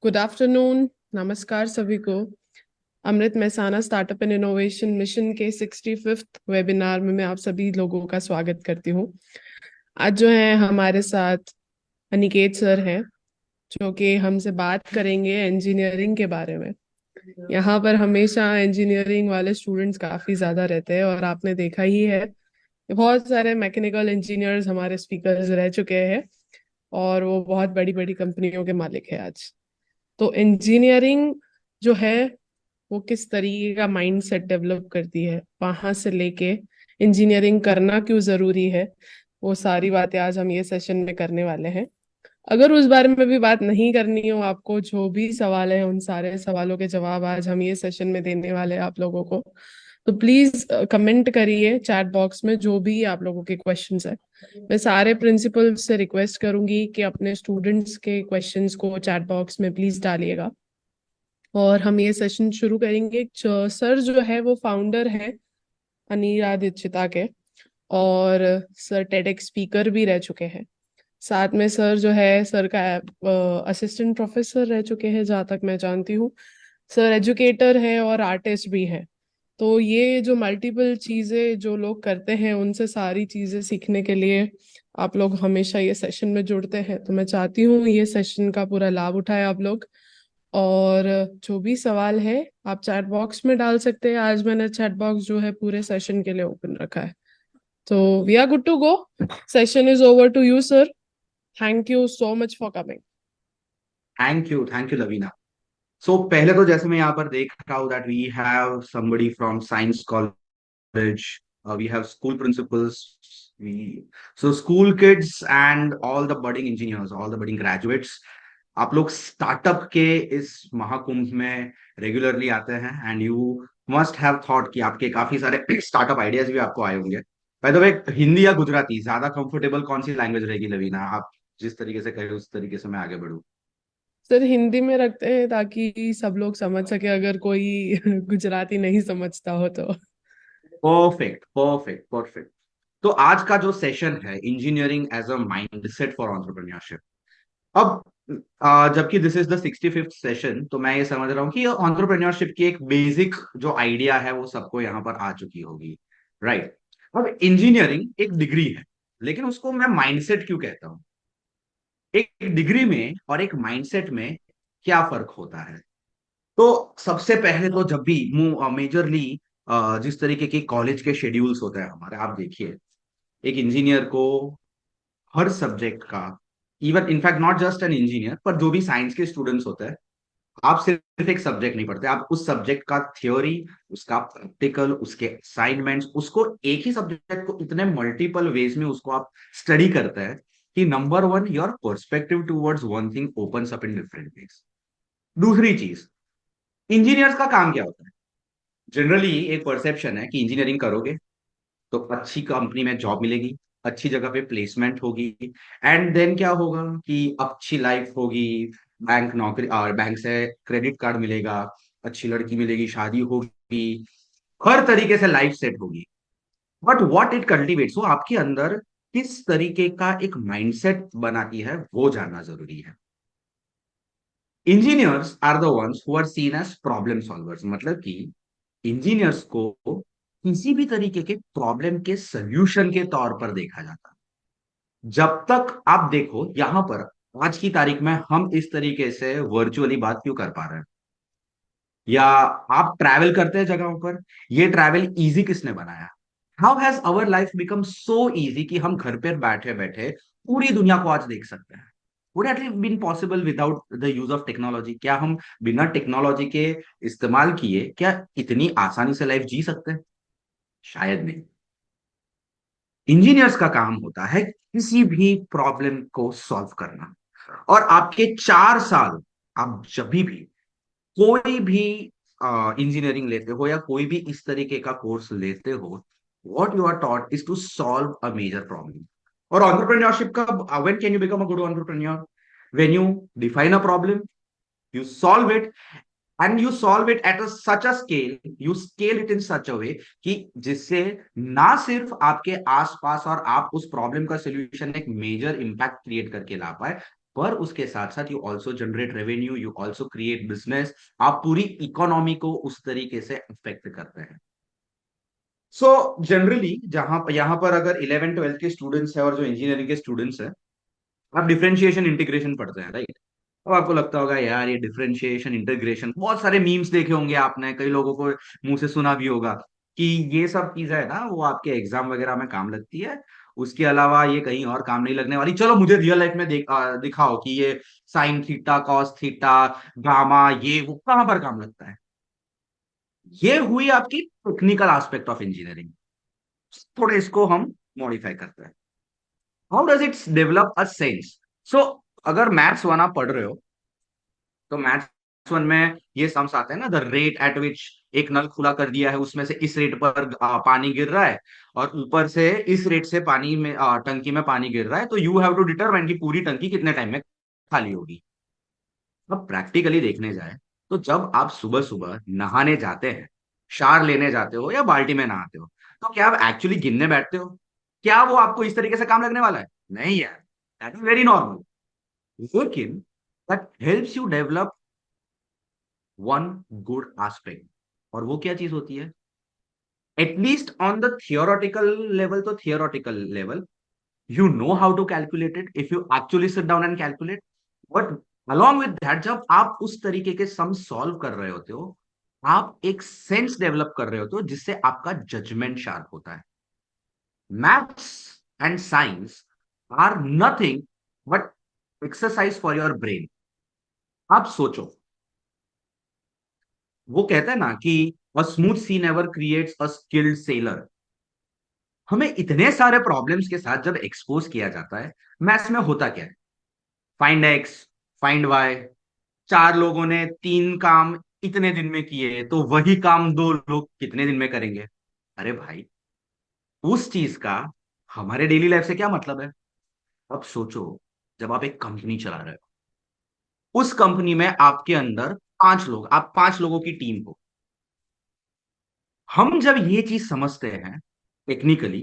Good afternoon. नमस्कार सभी को। Amrit Mehsana startup and innovation mission के 65th वेबिनार में मैं आप सभी लोगों का स्वागत करती हूँ। आज जो है हमारे साथ अनिकेत सर हैं, जो कि हमसे बात करेंगे इंजीनियरिंग के बारे में। यहाँ पर हमेशा इंजीनियरिंग वाले स्टूडेंट्स काफी ज्यादा रहते हैं और आपने देखा ही है, बहुत सारे मैकेनिकल इंजीनियर्स हमारे स्पीकर्स रह चुके हैं और वो बहुत बड़ी बड़ी कंपनियों के मालिक है आज। तो इंजीनियरिंग जो है वो किस तरीके का माइंडसेट डेवलप करती है, वहां से लेके इंजीनियरिंग करना क्यों जरूरी है, वो सारी बातें आज हम ये सेशन में करने वाले हैं। अगर उस बारे में भी बात नहीं करनी हो आपको, जो भी सवाल है उन सारे सवालों के जवाब आज हम ये सेशन में देने वाले हैं आप लोगों को। तो प्लीज कमेंट करिए चैट बॉक्स में जो भी आप लोगों के क्वेश्चंस है। मैं सारे प्रिंसिपल से रिक्वेस्ट करूंगी कि अपने स्टूडेंट्स के क्वेश्चंस को चैट बॉक्स में प्लीज डालिएगा और हम ये सेशन शुरू करेंगे। सर जो है वो फाउंडर है अनिरादिता के, और सर टेडेक्स स्पीकर भी रह चुके हैं। साथ में सर जो है सर का असिस्टेंट प्रोफेसर रह चुके हैं जहाँ तक मैं जानती हूँ। सर एजुकेटर है और आर्टिस्ट भी है। तो ये जो मल्टीपल चीजें जो लोग करते हैं उनसे सारी चीजें सीखने के लिए आप लोग हमेशा ये सेशन में जुड़ते हैं। तो मैं चाहती हूँ ये सेशन का पूरा लाभ उठाए आप लोग, और जो भी सवाल है आप चैट बॉक्स में डाल सकते हैं। आज मैंने चैट बॉक्स जो है पूरे सेशन के लिए ओपन रखा है। तो we are good to go. Session is over to you sir. Thank you so much for coming. Thank you Lavina. So पहले तो जैसे मैं यहाँ पर देख रहा हूँ that we have somebody from science college, we have school principals, we saw school kids and all the budding engineers, all the budding graduates. आप लोग स्टार्टअप के इस महाकुंभ में रेगुलरली आते हैं and you must have thought कि आपके काफी सारे स्टार्टअप आइडियाज भी आपको आए होंगे। बाय द वे, हिंदी या गुजराती ज्यादा कंफर्टेबल कौन सी लैंग्वेज रहेगी लवीना? आप जिस तरीके से कहे उस तरीके से मैं आगे बढ़ूँ। सर हिंदी में रखते हैं ताकि सब लोग समझ सके, अगर कोई गुजराती नहीं समझता हो तो। Perfect perfect perfect. तो आज का जो सेशन है, engineering as a mindset for entrepreneurship. अब जबकि this is the 65th session, तो मैं ये समझ रहा हूँ कि एंटरप्रेन्योरशिप की एक बेसिक जो आइडिया है वो सबको यहाँ पर आ चुकी होगी, राइट? अब इंजीनियरिंग एक डिग्री है, लेकिन उसको मैं माइंडसेट क्यों कहता हूँ? एक डिग्री में और एक माइंडसेट में क्या फर्क होता है? तो सबसे पहले तो जब भी मेजरली जिस तरीके के कॉलेज के शेड्यूल्स होते हैं हमारे, आप देखिए, एक इंजीनियर को हर सब्जेक्ट का, even in fact not just an engineer पर जो भी साइंस के स्टूडेंट्स होते हैं, आप सिर्फ एक सब्जेक्ट नहीं पढ़ते, आप उस सब्जेक्ट का थ्योरी, उसका प्रैक्टिकल, उसके असाइनमेंट्स, उसको एक ही सब्जेक्ट को इतने मल्टीपल वेज में उसको आप स्टडी करते हैं कि number one, your perspective towards one thing opens up in different ways. दूसरी चीज, इंजीनियर्स का काम क्या होता है? जनरली एक परसेप्शन है कि इंजीनियरिंग करोगे तो अच्छी कंपनी में जॉब मिलेगी, अच्छी जगह पे प्लेसमेंट होगी, एंड देन क्या होगा कि अच्छी लाइफ होगी, बैंक नौकरी और बैंक से क्रेडिट कार्ड मिलेगा, अच्छी लड़की मिलेगी, शादी होगी, हर तरीके से लाइफ सेट होगी। बट व्हाट इट कल्टिवेट्स, वो आपके अंदर किस तरीके का एक माइंडसेट बनाती है, वो जानना जरूरी है। Engineers are the ones who are seen as problem solvers, मतलब कि इंजीनियर्स को किसी भी तरीके के प्रॉब्लम के सॉल्यूशन के तौर पर देखा जाता है। जब तक आप देखो यहां पर, आज की तारीख में हम इस तरीके से वर्चुअली बात क्यों कर पा रहे हैं, या आप ट्रैवल करते हैं जगहों पर, ये ट्रैवल इजी किसने बनाया? How has our life become so easy कि हम घर पर बैठे बैठे पूरी दुनिया को आज देख सकते हैं? Would it have been possible without the use of technology? क्या हम बिना टेक्नोलॉजी के इस्तेमाल किए क्या इतनी आसानी से लाइफ जी सकते हैं? शायद नहीं। इंजीनियर्स का काम होता है किसी भी प्रॉब्लम को सॉल्व करना। और आपके 4 साल, आप जब भी कोई भी इंजीनियरिंग लेते हो या कोई भी इस तरीके का कोर्स लेते हो, what you are taught is to solve a major problem. और एंटरप्रेन्योरशिप का, when can you become a good entrepreneur? When you define a problem, you solve it, and you solve it at a such a scale, you scale it in such a way कि जिससे ना सिर्फ आपके आसपास और आप उस problem का सॉल्यूशन एक मेजर इंपैक्ट क्रिएट करके ला पाए, पर उसके साथ साथ you also generate revenue, you also create business, आप पूरी इकोनॉमी को उस तरीके से अफेक्ट करते हैं। सो जनरली जहां यहाँ पर अगर 11 12 के स्टूडेंट्स है और जो इंजीनियरिंग के स्टूडेंट्स है, आप डिफरेंशिएशन इंटीग्रेशन पढ़ते हैं, राइट? अब आपको लगता होगा यार ये डिफरेंशिएशन इंटीग्रेशन, बहुत सारे मीम्स देखे होंगे आपने, कई लोगों को मुंह से सुना भी होगा कि ये सब चीजें है ना वो आपके एग्जाम वगैरह में काम लगती है, उसके अलावा ये कहीं और काम नहीं लगने वाली। चलो मुझे रियल लाइफ में दिखाओ कि ये sine theta cos theta gamma ये वो कहां पर काम लगता है। ये हुई आपकी टेक्निकल एस्पेक्ट ऑफ इंजीनियरिंग। थोड़े इसको हम मॉडिफाई करते हैं। How does its develop a sense? So अगर मैथ्स वन आप पढ़ रहे हो, तो मैथ्स वन में ये सम्स आते हैं ना, द रेट एट विच एक नल खुला कर दिया है, उसमें से इस रेट पर पानी गिर रहा है, और ऊपर से इस रेट से पानी में टंकी में पानी गिर रहा है, तो यू हैव टू डिटरमाइन कि पूरी टंकी कितने टाइम में खाली होगी। अब प्रैक्टिकली देखने जाए तो जब आप सुबह सुबह नहाने जाते हैं, शावर लेने जाते हो या बाल्टी में नहाते हो, तो क्या आप एक्चुअली गिनने बैठते हो? क्या वो आपको इस तरीके से काम लगने वाला है? नहीं यार, दैट इज वेरी नॉर्मल। लेकिन that helps you develop one good aspect, और वो क्या चीज होती है? At least on the theoretical level, तो theoretical level you know how to calculate it if you actually sit down and calculate, but along with that जब आप उस तरीके के सम सॉल्व कर रहे होते हो, आप एक सेंस डेवलप कर रहे होते हो जिससे आपका जजमेंट शार्प होता है। Maths and science are nothing but exercise for your brain. आप सोचो, वो कहते हैं ना कि a smooth sea never creates a skilled sailor. हमें इतने सारे प्रॉब्लम्स के साथ जब एक्सपोज किया जाता है, मैथ्स में होता क्या है? फाइंड एक्स, फाइंड वाई, चार लोगों ने तीन काम इतने दिन में किए, तो वही काम दो लोग कितने दिन में करेंगे? अरे भाई, उस चीज का हमारे डेली लाइफ से क्या मतलब है? अब सोचो, जब आप एक कंपनी चला रहे हो, उस कंपनी में आपके अंदर 5 लोग, आप 5 लोगों की टीम हो। हम जब ये चीज समझते हैं टेक्निकली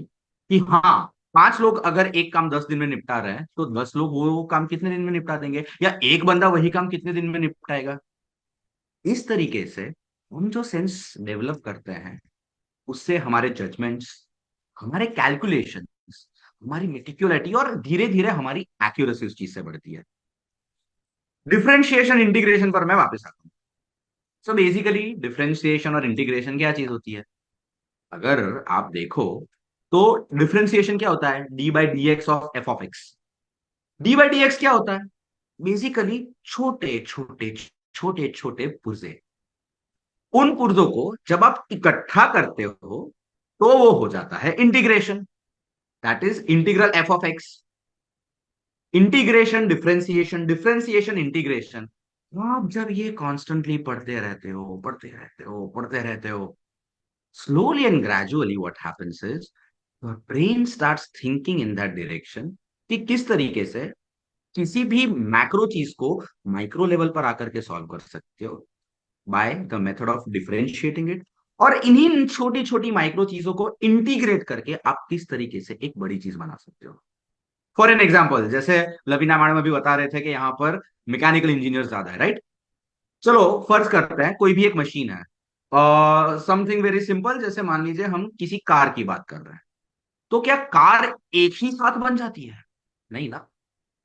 कि हाँ, 5 लोग अगर एक काम 10 दिन में निपटा रहे हैं, तो 10 लोग वो काम कितने दिन में निपटा देंगे, या एक बंदा वही काम कितने दिन में निपटाएगा? इस तरीके से हम जो सेंस डेवलप करते हैं, उससे हमारे जजमेंट्स, हमारे कैलकुलेशंस, हमारी मेटिकुलरिटी और धीरे धीरे हमारी एक्यूरेसी उस चीज से बढ़ती है। डिफरेंशिएशन इंटीग्रेशन पर मैं वापस आता हूँ। सो बेसिकली डिफरेंशिएशन और इंटीग्रेशन क्या चीज होती है? अगर आप देखो तो डिफरेंशिएशन क्या होता है? D by D x of F of x. D by D x क्या होता है? बेसिकली छोटे छोटे छोटे छोटे पुर्जे। उन पुर्जों को जब आप इकट्ठा करते हो तो वो हो जाता है integration, that is integral F of x. Integration differentiation, differentiation integration. आप जब ये कॉन्स्टेंटली पढ़ते रहते हो, पढ़ते रहते हो, पढ़ते रहते हो, slowly and gradually what happens is your brain starts thinking in that direction कि किस तरीके से किसी भी मैक्रो चीज को माइक्रो लेवल पर आकर के सॉल्व कर सकते हो by the method of differentiating it. और इन्हीं छोटी छोटी माइक्रो चीजों को इंटीग्रेट करके आप किस तरीके से एक बड़ी चीज बना सकते हो। फॉर एन एग्जाम्पल, जैसे लवीना मैडम अभी बता रहे थे कि यहाँ पर मैकेनिकल इंजीनियर ज्यादा है, राइट? चलो फर्ज करते हैं कोई भी एक मशीन है, समथिंग वेरी सिंपल, जैसे मान लीजिए हम किसी कार की बात कर रहे हैं, तो क्या कार एक ही साथ बन जाती है? नहीं ना।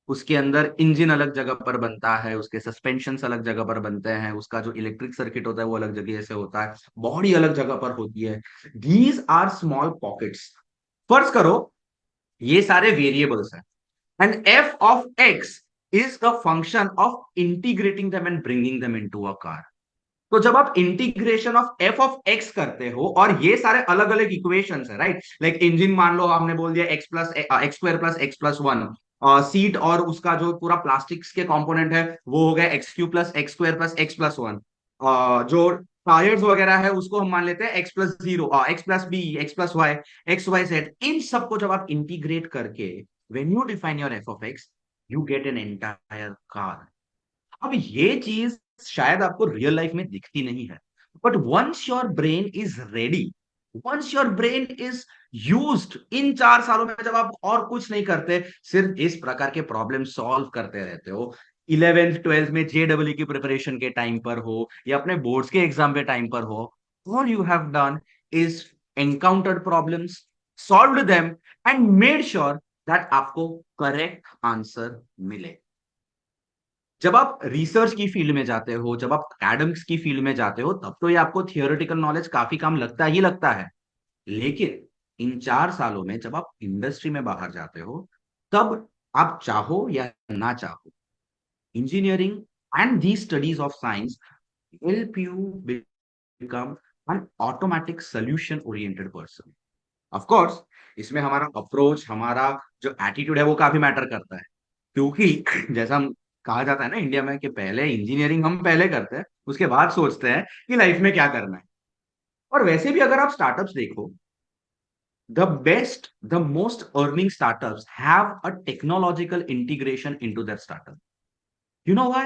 उसके अंदर इंजन अलग जगह पर बनता है, उसके सस्पेंशन अलग जगह पर बनते हैं, उसका जो इलेक्ट्रिक सर्किट होता है वो अलग जगह से होता है, बॉडी अलग जगह पर होती है। These are small pockets. फर्ज करो ये सारे वेरिएबल्स हैं, and f of x is the function of integrating them and bringing them into a car. तो जब आप integration of F of x करते हो, और ये सारे अलग अलग इक्वेशंस है, राइट? लाइक इंजन मान लो हमने बोल दिया x plus X square plus X plus one, seat और उसका जो पूरा प्लास्टिक्स के कंपोनेंट है वो हो गया X Q plus X square plus X plus one. जो टायर्स वगैरह है उसको हम मान लेते हैं X plus zero, X plus B, X plus Y, X Y Z. इन सबको जब आप इंटीग्रेट करके when you define your F of X, you get an entire car. अब ये चीज शायद आपको रियल लाइफ में दिखती नहीं है, but once your brain is ready once your brain is used, इन 4 सालों में जब आप और कुछ नहीं करते, सिर्फ इस प्रकार के प्रॉब्लम सॉल्व करते रहते हो, 11th 12th में जेडब्ल्यू की प्रिपरेशन के टाइम पर हो या अपने बोर्ड्स के एग्जाम के टाइम पर हो, all you have done is encountered problems, solved them and made sure that आपको करेक्ट आंसर मिले। जब आप रिसर्च की फील्ड में जाते हो, जब आप एकेडमिक्स की फील्ड में जाते हो, तब तो ये आपको थियोरेटिकल नॉलेज काफी काम लगता ही लगता है। लेकिन इन 4 सालों में जब आप इंडस्ट्री में बाहर जाते हो, तब आप चाहो या ना चाहो, engineering and the studies of science help you become an automatic solution oriented person. Of course इसमें हमारा अप्रोच, हमारा जो एटीट्यूड है वो काफी मैटर करता है, क्योंकि जैसा हम कहा जाता है ना इंडिया में कि पहले इंजीनियरिंग हम पहले करते हैं, उसके बाद सोचते हैं कि लाइफ में क्या करना है। और वैसे भी अगर आप स्टार्टअप्स देखो, the most earning startups have a technological integration into their startup. You know why?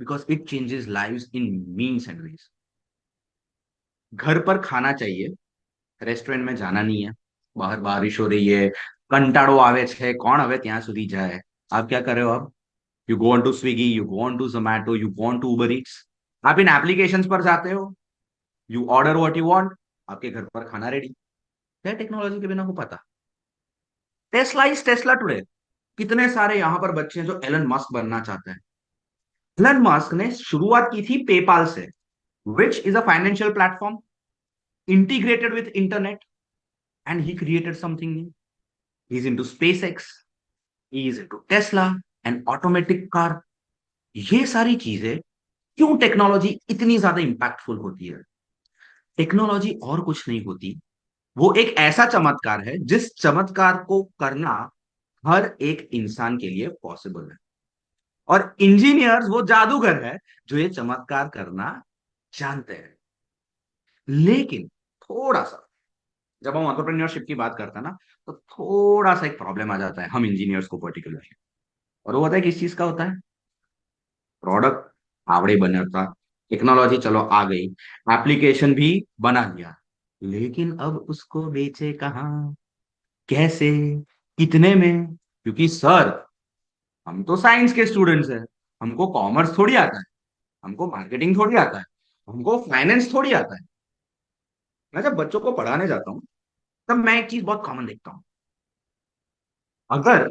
Because it changes lives in means and ways. घर पर खाना चाहिए, रेस्टोरेंट में जाना नहीं है, बाहर बारिश हो रही है, कंटाड़ो आवे छे, कौन હવે ત્યાં સુધી जाए, आप क्या कर रहे हो अब? You go on to Swiggy, you go on to Zomato, you go on to Uber Eats, आप इन एप्लीकेशंस पर जाते हो, you order what you want, आपके घर पर खाना रेडी। क्या टेक्नोलॉजी के बिना हो पाता? Tesla is Tesla today. कितने सारे यहां पर बच्चे हैं जो एलन मस्क बनना चाहते हैं। एलन मस्क ने शुरुआत की थी पेपाल से, which is a financial platform integrated with internet, and he created something new. He is into SpaceX, he is into Tesla and automatic car. ये सारी चीजें, क्यों टेक्नोलॉजी इतनी ज्यादा इंपैक्टफुल होती है? टेक्नोलॉजी और कुछ नहीं होती, वो एक ऐसा चमत्कार है जिस चमत्कार को करना हर एक इंसान के लिए पॉसिबल है। और इंजीनियर्स वो जादूगर है जो ये चमत्कार करना जानते हैं। लेकिन थोड़ा सा, जब हम एंटरप्रेन्योरशिप की बात करते हैं ना, तो थोड़ा सा एक प्रॉब्लम आ जाता है हम इंजीनियर्स को पर्टिकुलरली। और वो होता है किस चीज का होता है? प्रोडक्ट आवड़े बनता, टेक्नोलॉजी चलो आ गई, एप्लीकेशन भी बना लिया, लेकिन अब उसको बेचे कहाँ, कैसे, कितने में? क्योंकि सर, हम तो साइंस के स्टूडेंट्स हैं, हमको कॉमर्स थोड़ी आता है, हमको मार्केटिंग थोड़ी आता है, हमको फाइनेंस थोड़ी आता है। मैं जब बच्चों को पढ़ाने जाता हूँ, तब मैं एक चीज बहुत कॉमन देखता हूँ। अगर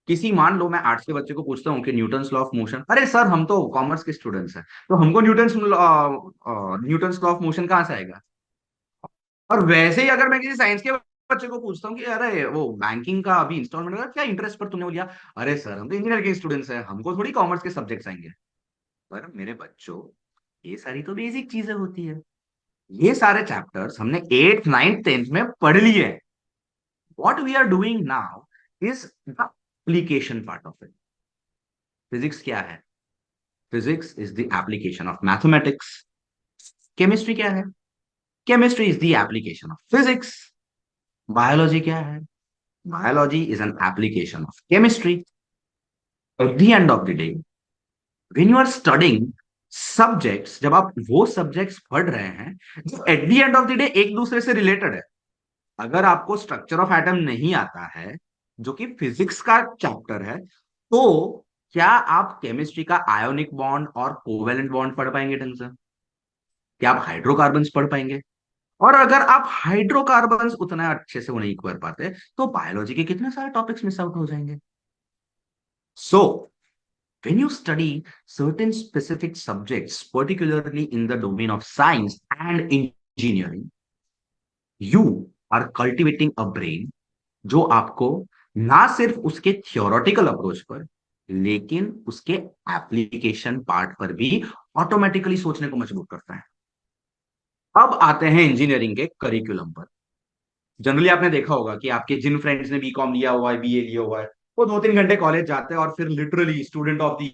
किसी, मान लो मैं आर्ट्स के बच्चे को पूछता हूँ कि न्यूटन्स लॉ ऑफ मोशन, अरे सर हम तो कॉमर्स के स्टूडेंट्स हैं, तो हमको न्यूटन्स लॉ ऑफ मोशन कहाँ से आएगा? और वैसे ही अगर मैं किसी साइंस के बच्चे को पूछता हूँ कि अरे वो बैंकिंग का अभी इंस्टॉलमेंट का क्या इंटरेस्ट पर तूने वो लिया, अरे सर हम तो इंजीनियर के स्टूडेंट्स हैं, हमको थोड़ी कॉमर्स के सब्जेक्ट्स आएंगे। पर मेरे बच्चों, ये सारी तो बेसिक चीजें होती है, ये सारे चैप्टर्स हमने 8th 9th 10th में पढ़ लिए हैं। What we are doing now is the application part of it. Physics क्या है? Physics is the application of mathematics. Chemistry क्या है? Chemistry is the application of physics. Biology क्या है? Biology is an application of chemistry. At the end of the day, when you are studying subjects, जब आप वो subjects पढ़ रहे हैं जो at the end of the day एक दूसरे से रिलेटेड है, अगर आपको स्ट्रक्चर ऑफ एटम नहीं आता है, जो कि फिजिक्स का चैप्टर है, तो क्या आप केमिस्ट्री का आयोनिक बॉन्ड और कोवेलेंट बॉन्ड पढ़ पाएंगे ढंग से? क्या आप हाइड्रोकार्बन्स पढ़ पाएंगे? और अगर आप हाइड्रोकार्बन्स उतना अच्छे से वो नहीं कर पाते, तो बायोलॉजी के कितने सारे टॉपिक्स मिस आउट हो जाएंगे। सो when you study certain specific subjects, particularly in the domain of science and engineering, you are cultivating a brain जो आपको ना सिर्फ उसके थियोरेटिकल अप्रोच पर, लेकिन उसके एप्लीकेशन पार्ट पर भी ऑटोमेटिकली सोचने को मजबूर करता है। अब आते हैं इंजीनियरिंग के करिकुलम पर। जनरली आपने देखा होगा कि आपके जिन फ्रेंड्स ने बीकॉम लिया हुआ है, बीए लिया हुआ है, वो 2-3 घंटे कॉलेज जाते हैं और फिर लिटरली स्टूडेंट ऑफ द।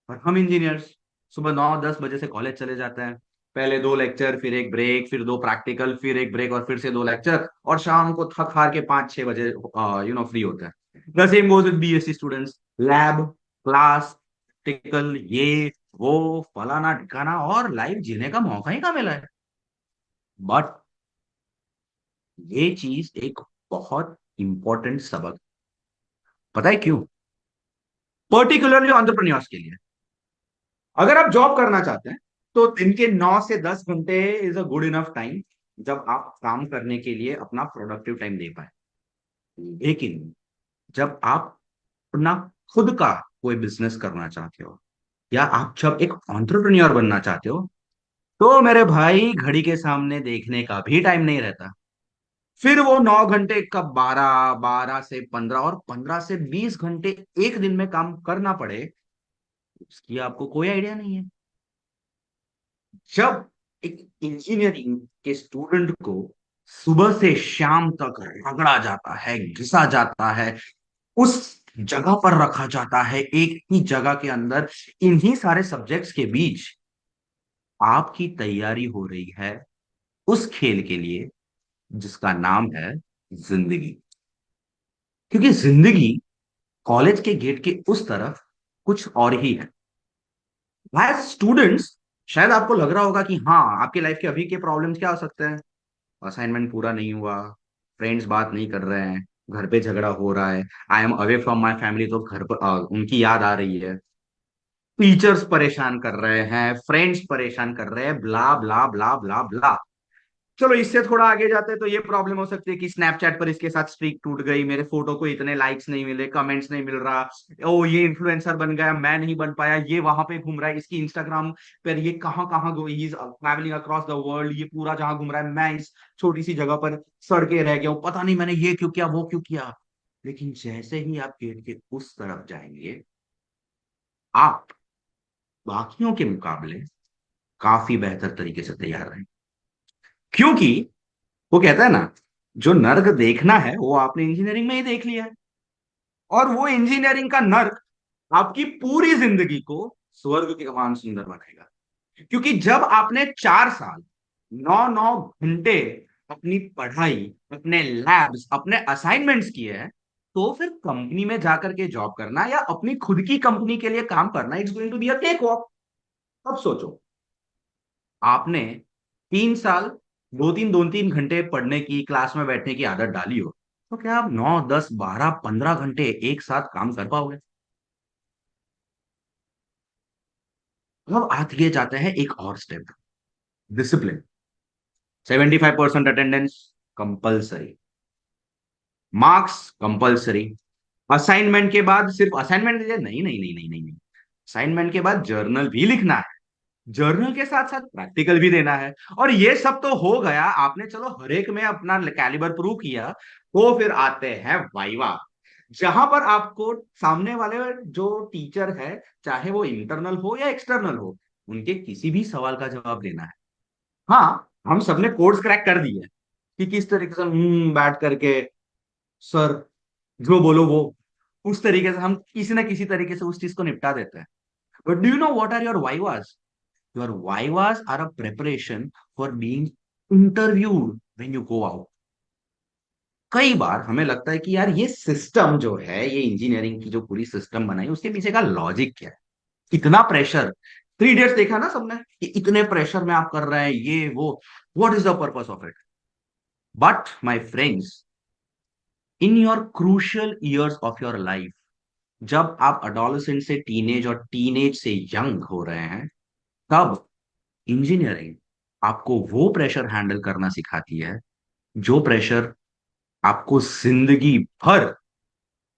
और हम इंजीनियर्स सुबह 9-10 बजे से कॉलेज चले जाते हैं, पहले 2 लेक्चर, फिर एक ब्रेक, फिर 2 प्रैक्टिकल, फिर एक ब्रेक और फिर से 2 लेक्चर, और शाम को थक हार के 5-6 बजे फ्री होते हैं। The same goes with BSc students, lab, class, practical, ये वो फलाना ढिकाना, और लाइफ जीने का मौका ही कहाँ मिला है। बट ये चीज एक बहुत इंपॉर्टेंट सबक, पता है क्यों? पर्टिकुलरली एंटरप्रेन्योर्स के लिए। अगर आप जॉब करना चाहते हैं तो दिन के 9 से 10 घंटे is a good enough time, जब आप काम करने के लिए अपना प्रोडक्टिव टाइम दे पाए। लेकिन जब आप अपना खुद का कोई बिजनेस करना चाहते हो, या आप जब एक एंटरप्रेन्योर बनना चाहते हो, तो मेरे भाई घड़ी के सामने देखने का भी टाइम नहीं रहता। फिर वो 9 घंटे कब 12, 12 से 15 और 15 से 20 घंटे एक दिन में काम करना पड़े, उसकी आपको कोई आइडिया नहीं है। जब एक इंजीनियरिंग के स्टूडेंट को सुबह से शाम तक रगड़ा जाता है, घिसा जाता है, उस जगह पर रखा जाता है, एक ही जगह के अंदर, इन्हीं सारे सब्जेक्ट्स के बीच आपकी तैयारी हो रही है उस खेल के लिए जिसका नाम है जिंदगी। क्योंकि जिंदगी कॉलेज के गेट के उस तरफ कुछ और ही है। एज स्टूडेंट्स, शायद आपको लग रहा होगा कि हाँ, आपकी लाइफ के अभी के प्रॉब्लम्स क्या हो सकते हैं? असाइनमेंट पूरा नहीं हुआ, फ्रेंड्स बात नहीं कर रहे हैं, घर पे झगड़ा हो रहा है, I am away from my family, तो घर पर उनकी याद आ रही है, टीचर्स परेशान कर रहे हैं, फ्रेंड्स परेशान कर रहे हैं, ब्ला ब्ला ब्ला ब्ला ब्ला। चलो इससे थोड़ा आगे जाते हैं तो ये प्रॉब्लम हो सकती है कि स्नैपचैट पर इसके साथ स्ट्रीक टूट गई, मेरे फोटो को इतने लाइक्स नहीं मिले, कमेंट्स नहीं मिल रहा, ओ ये इन्फ्लुएंसर बन गया, मैं नहीं बन पाया, ये वहां पे घूम रहा है, इसकी इंस्टाग्राम पर ये कहाँ कहाँ he is travelling across the world, ये पूरा जहां घूम रहा है, मैं इस छोटी सी जगह पर सड़के रह गया हूँ, पता नहीं मैंने ये क्यों किया, वो क्यों किया। लेकिन जैसे ही आप गेट के उस तरफ जाएंगे, आप बाकियों के मुकाबले काफी बेहतर तरीके से तैयार रहेंगे। क्योंकि वो कहता है ना, जो नर्क देखना है वो आपने इंजीनियरिंग में ही देख लिया है। और वो इंजीनियरिंग का नर्क आपकी पूरी जिंदगी को स्वर्ग के समान सुंदर बनाएगा। क्योंकि जब आपने 4 साल 9 9 घंटे अपनी पढ़ाई, अपने लैब्स, अपने असाइनमेंट्स किए हैं, तो फिर कंपनी में जाकर के जॉब करना या अपनी खुद की कंपनी के लिए काम करना, it's going to be a cake walk. अब सोचो, आपने 3 साल 2 3 घंटे पढ़ने की, क्लास में बैठने की आदत डाली हो, तो क्या आप 9 10 12 15 घंटे एक साथ काम कर पाओगे? अब आगे जाते हैं एक और step, discipline. 75% attendance compulsory, marks compulsory, assignment के बाद सिर्फ असाइनमेंट दीजिए, नहीं नहीं नहीं नहीं नहीं नहीं, असाइनमेंट के बाद जर्नल भी लिखना है, जर्नल के साथ साथ प्रैक्टिकल भी देना है। और ये सब तो हो गया, आपने चलो हर एक में अपना कैलिबर प्रूव किया, तो फिर आते हैं वाइवा, जहां पर आपको सामने वाले जो टीचर है, चाहे वो इंटरनल हो या एक्सटर्नल हो, उनके किसी भी सवाल का जवाब देना है। हाँ, हम सबने कोर्स क्रैक कर दिए कि किस तरीके से बैठ करके सर जो बोलो वो, उस तरीके से हम किसी ना किसी तरीके से उस चीज को निपटा देते हैं। But do you know what are your vivas? Your vivas are a preparation for being interviewed when you go out. कई बार हमें लगता है कि यार ये सिस्टम जो है, ये इंजीनियरिंग की जो पूरी सिस्टम बनाई, उसके पीछे का लॉजिक क्या है? इतना प्रेशर, 3 इडियट्स देखा ना सबने, कि इतने प्रेशर में आप कर रहे हैं ये वो, what is the purpose of it? But my friends, in your crucial years of your life, जब आप अडोलेसेंट से टीनेज और टीनेज से यंग हो रहे हैं, तब इंजीनियरिंग आपको वो प्रेशर हैंडल करना सिखाती है, जो प्रेशर आपको जिंदगी भर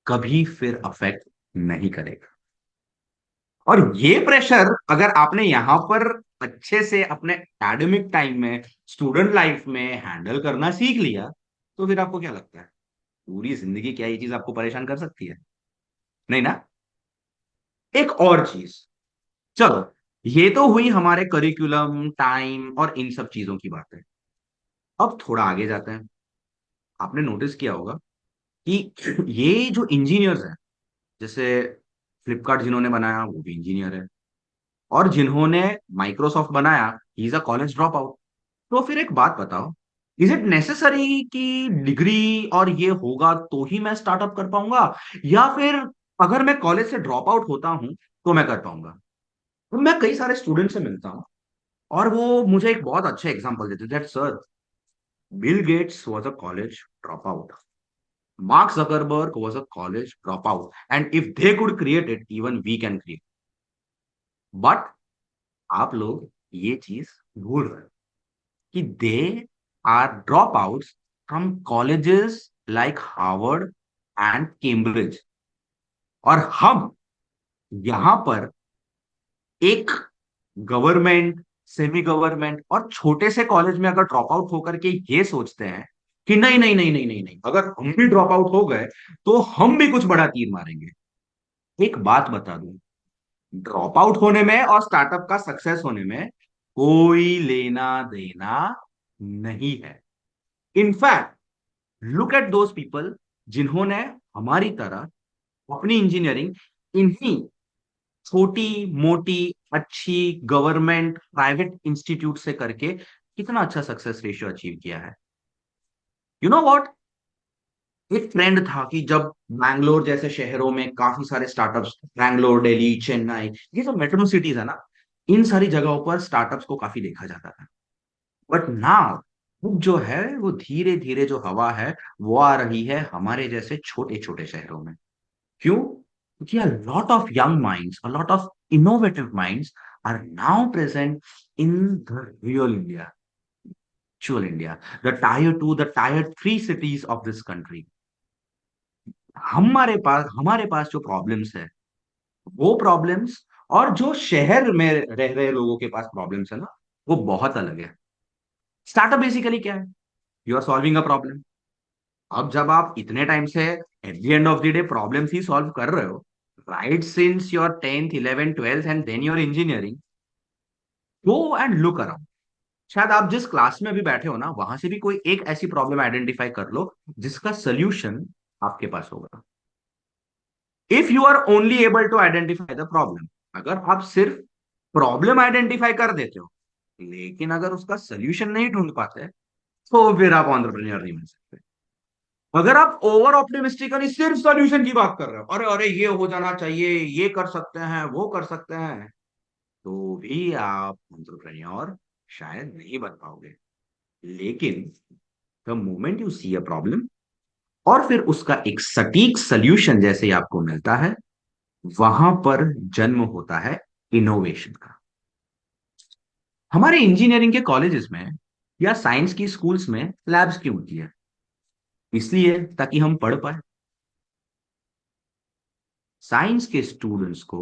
कभी फिर अफेक्ट नहीं करेगा। और ये प्रेशर अगर आपने यहां पर अच्छे से अपने एकेडमिक टाइम में, स्टूडेंट लाइफ में हैंडल करना सीख लिया, तो फिर आपको क्या लगता है, पूरी जिंदगी क्या ये चीज आपको परेशान कर सकती है? नहीं ना। एक और चीज, चलो ये तो हुई हमारे करिकुलम, टाइम और इन सब चीजों की बातें। अब थोड़ा आगे जाते हैं। आपने नोटिस किया होगा कि ये जो इंजीनियर्स हैं, जैसे फ्लिपकार्ट जिन्होंने बनाया वो भी इंजीनियर है, और जिन्होंने माइक्रोसॉफ्ट बनाया he is a college drop out. तो फिर एक बात बताओ, इज इट नेसेसरी कि डिग्री और ये होगा तो ही मैं स्टार्टअप कर पाऊंगा, या फिर अगर मैं कॉलेज से ड्रॉप आउट होता हूं तो मैं कर पाऊंगा? तो मैं कई सारे स्टूडेंट से मिलता हूँ, और वो मुझे एक बहुत अच्छा एग्जांपल देते that sir, Bill Gates was a college dropout. Mark Zuckerberg was a college dropout. And if they could create it, even we can create. But आप लोग ये चीज भूल रहे हो कि they are drop out from colleges like Harvard and Cambridge, और हम यहां पर एक गवर्नमेंट, सेमी गवर्नमेंट और छोटे से कॉलेज में अगर ड्रॉप आउट होकर के ये सोचते हैं कि नहीं नहीं नहीं नहीं नहीं नहीं, अगर हम भी ड्रॉप आउट हो गए तो हम भी कुछ बड़ा तीर मारेंगे। एक बात बता दूं, ड्रॉप आउट होने में और स्टार्टअप का सक्सेस होने में कोई लेना देना नहीं है। In fact look at those people जिन्होंने हमारी तरह अपनी इंजीनियरिंग इन्हीं छोटी मोटी अच्छी गवर्नमेंट प्राइवेट इंस्टीट्यूट से करके कितना अच्छा सक्सेस रेशियो अचीव किया है। यू नो व्हाट, एक ट्रेंड था कि जब बैंगलोर जैसे शहरों में काफी सारे स्टार्टअप्स, बैंगलोर, दिल्ली, चेन्नई, ये जो मेट्रो सिटीज है ना, इन सारी जगहों पर स्टार्टअप्स को काफी देखा जाता था। बट नाउ अब जो है वो धीरे धीरे जो हवा है वो आ रही है हमारे जैसे छोटे छोटे शहरों में। क्यों? क्योंकि a lot of young minds, a lot of innovative minds are now present in the real India, actual India, the tier 2, the tier 3 cities of this country. हमारे पास जो प्रॉब्लम्स है, वो प्रॉब्लम्स और जो शहर में रह रहे लोगों के पास प्रॉब्लम्स है ना, वो बहुत अलग है। स्टार्टअप बेसिकली क्या है? You are solving a problem. अब जब आप इतने टाइम से at the end of the day problems ही सॉल्व कर रहे हो, right since your 10th 11th 12th and then your engineering, go and look around. शायद आप जिस क्लास में भी बैठे हो ना, वहां से भी कोई एक ऐसी प्रॉब्लम आइडेंटिफाई कर लो जिसका सोल्यूशन आपके पास होगा। If you are only able to identify the problem, अगर आप सिर्फ प्रॉब्लम आइडेंटिफाई कर देते हो लेकिन अगर उसका सोल्यूशन नहीं ढूंढ पाते, तो फिर आप एंटरप्रेन्योर नहीं बन सकते। अगर आप ओवर ऑप्टिमिस्टिकली सिर्फ सॉल्यूशन की बात कर रहे हो, अरे अरे ये हो जाना चाहिए, ये कर सकते हैं, वो कर सकते हैं, तो भी आप एंटरप्रेन्योर शायद नहीं बन पाओगे। लेकिन the moment you see a problem और फिर उसका एक सटीक सॉल्यूशन जैसे ही आपको मिलता है, वहां पर जन्म होता है इनोवेशन का। हमारे इंजीनियरिंग के कॉलेजेस में या साइंस की स्कूल्स में लैब्स क्यों होती है? इसलिए ताकि हम पढ़ पाए। साइंस के स्टूडेंट्स को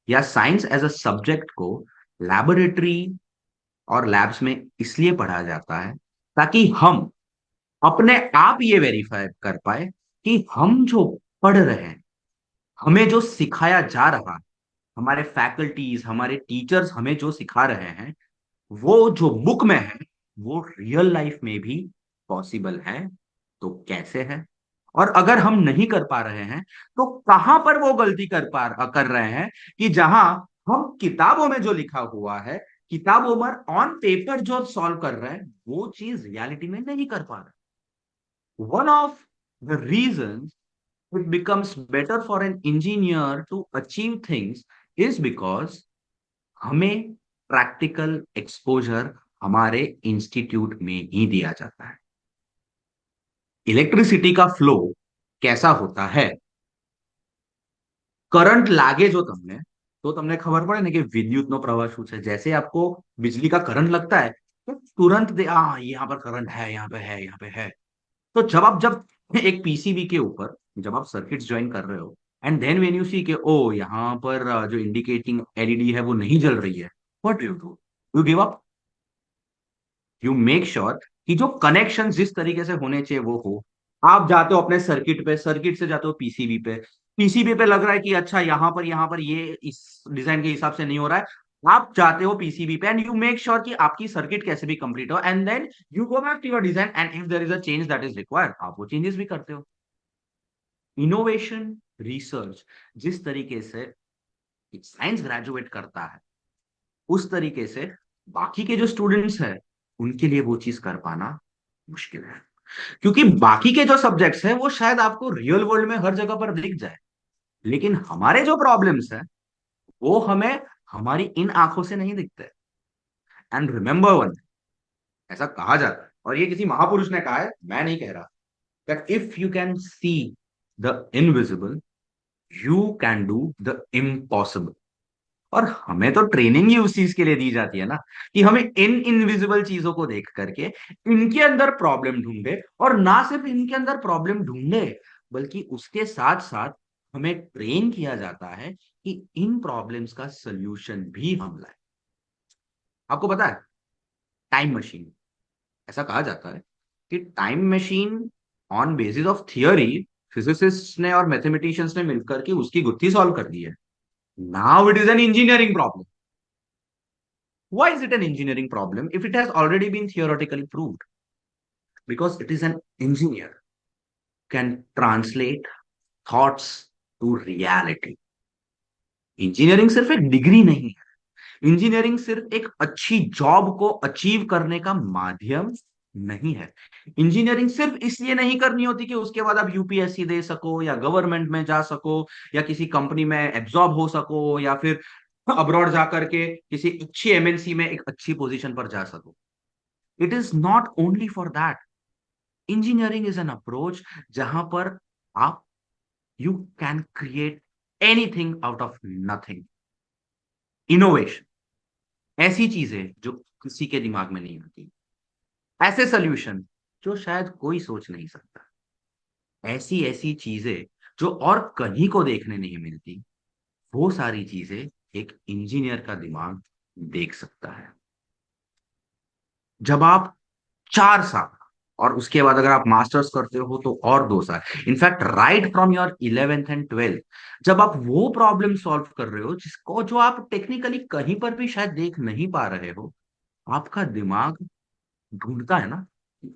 या साइंस एज अ सब्जेक्ट को लैबोरेटरी और लैब्स में इसलिए पढ़ा जाता है ताकि हम अपने आप ये वेरीफाई कर पाए कि हम जो पढ़ रहे हैं, हमें जो सिखाया जा रहा है, हमारे फैकल्टीज, हमारे टीचर्स हमें जो सिखा रहे हैं, वो जो बुक में है वो रियल लाइफ में भी पॉसिबल है, तो कैसे है? और अगर हम नहीं कर पा रहे हैं तो कहां पर वो गलती कर रहे हैं कि जहां हम किताबों में जो लिखा हुआ है, किताबों में ऑन पेपर जो सॉल्व कर रहे हैं, वो चीज रियलिटी में नहीं कर पा रहे। One of the reason it becomes better for an engineer to achieve things is because हमें प्रैक्टिकल एक्सपोजर हमारे इंस्टीट्यूट में ही दिया जाता है। इलेक्ट्रिसिटी का फ्लो कैसा होता है? करंट लागे जो તમને, तो તમને ખબર પડે ને કે વિદ્યુતનો પ્રવાહ શું છે। जैसे आपको बिजली का करंट लगता है तो तुरंत यहाँ पर करंट है, यहाँ पे है, यहाँ पे है। तो जब एक पीसीबी के ऊपर जब आप सर्किट्स ज्वाइन कर रहे हो and then when you see के ओ यहाँ पर जो इंडिकेटिंग एलईडी है वो नहीं जल रही है, what do you give up. You make sure कि जो कनेक्शन जिस तरीके से होने चाहिए वो हो। आप जाते हो अपने सर्किट पे, सर्किट से जाते हो पीसीबी पे, पीसीबी पे लग रहा है कि अच्छा यहाँ पर ये इस डिजाइन के हिसाब से नहीं हो रहा है। आप जाते हो पीसीबी पे एंड यू मेक श्योर कि आपकी सर्किट कैसे भी कंप्लीट हो, and then you go back to your design and if there is a change that is required, आप वो चेंजेस भी करते हो। इनोवेशन रिसर्च जिस तरीके से एक साइंस ग्रेजुएट करता है, उस तरीके से बाकी के जो स्टूडेंट्स हैं उनके लिए वो चीज कर पाना मुश्किल है। क्योंकि बाकी के जो सब्जेक्ट्स हैं वो शायद आपको रियल वर्ल्ड में हर जगह पर दिख जाए, लेकिन हमारे जो प्रॉब्लम्स हैं वो हमें हमारी इन आंखों से नहीं दिखते। एंड रिमेंबर वन, ऐसा कहा जाता है और ये किसी महापुरुष ने कहा है, मैं नहीं कह रहा, that if you can see the invisible you can do the impossible. और हमें तो ट्रेनिंग ही उस चीज के लिए दी जाती है ना, कि हमें इन इनविजिबल चीजों को देख करके इनके अंदर प्रॉब्लम ढूंढे, और ना सिर्फ इनके अंदर प्रॉब्लम ढूंढे, बल्कि उसके साथ साथ हमें ट्रेन किया जाता है कि इन प्रॉब्लम्स का सल्यूशन भी हम लाए। आपको पता है, टाइम मशीन, ऐसा कहा जाता है कि time machine on basis of theory physicist ने और मैथमेटिशियंस ने मिलकर के उसकी गुत्थी सॉल्व कर दी है। Now it is an engineering problem. Why is it an engineering problem if it has already been theoretically proved? Because it is an engineer can translate thoughts to reality. Engineering सिर्फ एक degree नहीं है, engineering सिर्फ एक अच्छी job को achieve करने का माध्यम नहीं है। इंजीनियरिंग सिर्फ इसलिए नहीं करनी होती कि उसके बाद आप यूपीएससी दे सको, या गवर्नमेंट में जा सको, या किसी कंपनी में एब्जॉर्ब हो सको, या फिर अब्रॉड जाकर के किसी अच्छी एमएनसी में एक अच्छी पोजीशन पर जा सको। It is not only for that. Engineering is an approach जहां पर आप you can create anything out of nothing. Innovation, ऐसी चीजें जो किसी के दिमाग में नहीं आती, ऐसे सोल्यूशन जो शायद कोई सोच नहीं सकता, ऐसी ऐसी चीजें जो और कहीं को देखने नहीं मिलती, वो सारी चीजें एक इंजीनियर का दिमाग देख सकता है। जब आप 4 साल, और उसके बाद अगर आप मास्टर्स करते हो तो और 2 साल, in fact right from your 11th and 12th, जब आप वो प्रॉब्लम सॉल्व कर रहे हो जिसको जो आप टेक्निकली कहीं पर भी शायद देख नहीं पा रहे हो, आपका दिमाग ढूंढता है ना,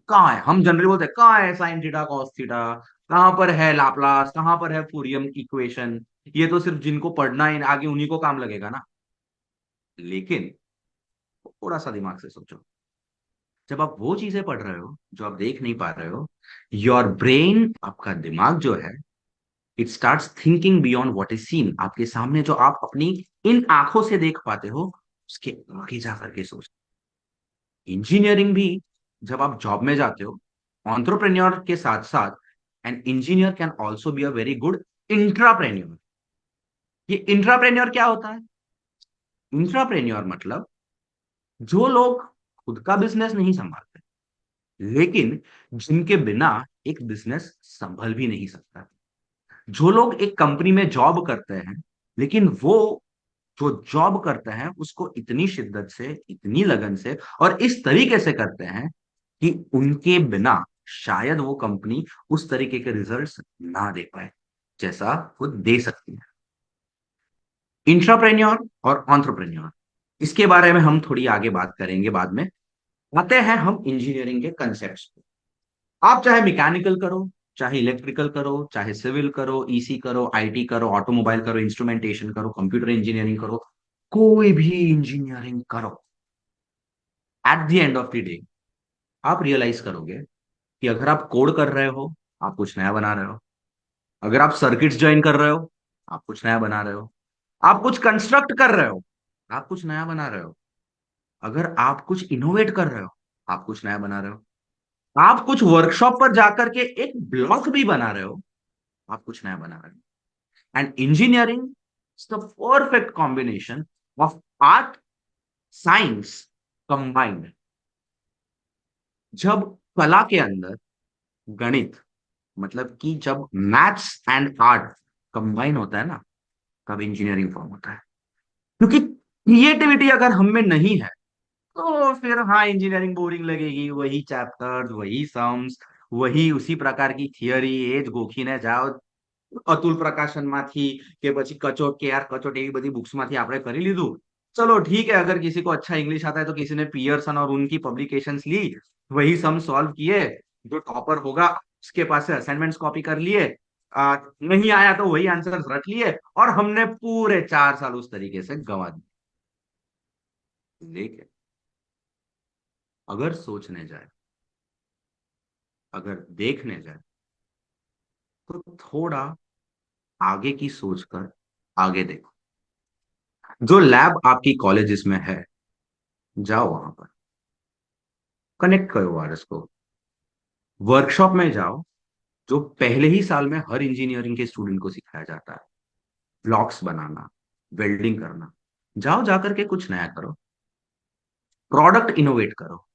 कहाँ है। हम जनरली बोलते हैं कहाँ है साइन थीटा कॉस थीटा, कहाँ पर है लाप्लास, कहाँ पर है फूरियम इक्वेशन, ये तो सिर्फ जिनको पढ़ना है आगे उन्हीं को काम लगेगा ना। लेकिन थोड़ा सा दिमाग से सोचो, जब आप वो चीजें पढ़ रहे हो जो आप देख नहीं पा रहे हो, योर ब्रेन, आपका दिमाग जो है, it starts thinking beyond what is seen. आपके सामने जो आप अपनी इन आंखों से देख पाते हो, उसके आगे जाकर के सोच। इंजीनियरिंग भी, जब आप जॉब में जाते हो, एंटरप्रेन्योर के साथ साथ an engineer can also be a very good intrapreneur. ये इंट्राप्रेन्योर क्या होता है? इंट्राप्रेन्योर मतलब जो लोग खुद का बिजनेस नहीं संभालते, लेकिन जिनके बिना एक बिजनेस संभल भी नहीं सकता। जो लोग एक कंपनी में जॉब करते हैं, लेकिन वो जो जॉब करते हैं उसको इतनी शिद्दत से, इतनी लगन से और इस तरीके से करते हैं कि उनके बिना शायद वो कंपनी उस तरीके के रिजल्ट्स ना दे पाए जैसा वो दे सकती है। इंट्राप्रेन्योर और एंटरप्रेन्योर, इसके बारे में हम थोड़ी आगे बात करेंगे बाद में। आते हैं हम इंजीनियरिंग के कंसेप्ट। आप चाहे मैकेनिकल करो, चाहे इलेक्ट्रिकल करो, चाहे सिविल करो, ईसी करो, आईटी करो, ऑटोमोबाइल करो, इंस्ट्रूमेंटेशन करो, कंप्यूटर इंजीनियरिंग करो, कोई भी इंजीनियरिंग करो, eight the end of the day आप रियलाइज करोगे कि अगर आप कोड कर रहे हो, आप कुछ नया बना रहे हो। अगर आप सर्किट्स ज्वाइन कर रहे हो, आप कुछ नया बना रहे हो। आप कुछ कंस्ट्रक्ट कर रहे हो, आप कुछ नया बना रहे हो। अगर आप कुछ इनोवेट कर रहे हो, आप कुछ नया बना रहे हो। आप कुछ वर्कशॉप पर जाकर के एक ब्लॉक भी बना रहे हो, आप कुछ नया बना रहे हो। And engineering is the perfect combination of art, science combined. जब कला के अंदर गणित, मतलब कि जब मैथ्स एंड आर्ट कंबाइन होता है ना, तब इंजीनियरिंग फॉर्म होता है। क्योंकि क्रिएटिविटी अगर हम में नहीं है, तो फिर हाँ इंजीनियरिंग बोरिंग लगेगी। वही चैप्टर्स, वही सम्स, वही उसी प्रकार की थियरी, एज ગોખીને જાઓ અતુલ પ્રકાશન માંથી કે પછી કચોટ, કે યાર કચોટ એવી બધી बुक्स માંથી આપણે કરી લીધું। चलो ठीक है, अगर किसी को अच्छा इंग्लिश आता है तो किसी ने पियर्सन और उनकी पब्लिकेशंस ली, वही सम सॉल्व किए, जो टॉपर होगा उसके पास से असाइनमेंट्स कॉपी कर लिए, नहीं आया तो वही आंसर रट लिए, और हमने पूरे 4 साल उस तरीके से गंवा दिए। लेकिन अगर सोचने जाए, अगर देखने जाए, तो थोड़ा आगे की सोचकर आगे देखो। जो लैब आपकी कॉलेजेस में है, जाओ वहां पर, कनेक्ट करो आरएस को, वर्कशॉप में जाओ, जो पहले ही साल में हर इंजीनियरिंग के स्टूडेंट को सिखाया जाता है, ब्लॉक्स बनाना, वेल्डिंग करना। जाओ जाकर के कुछ नया करो, प्रोडक्ट इनोवेट करो,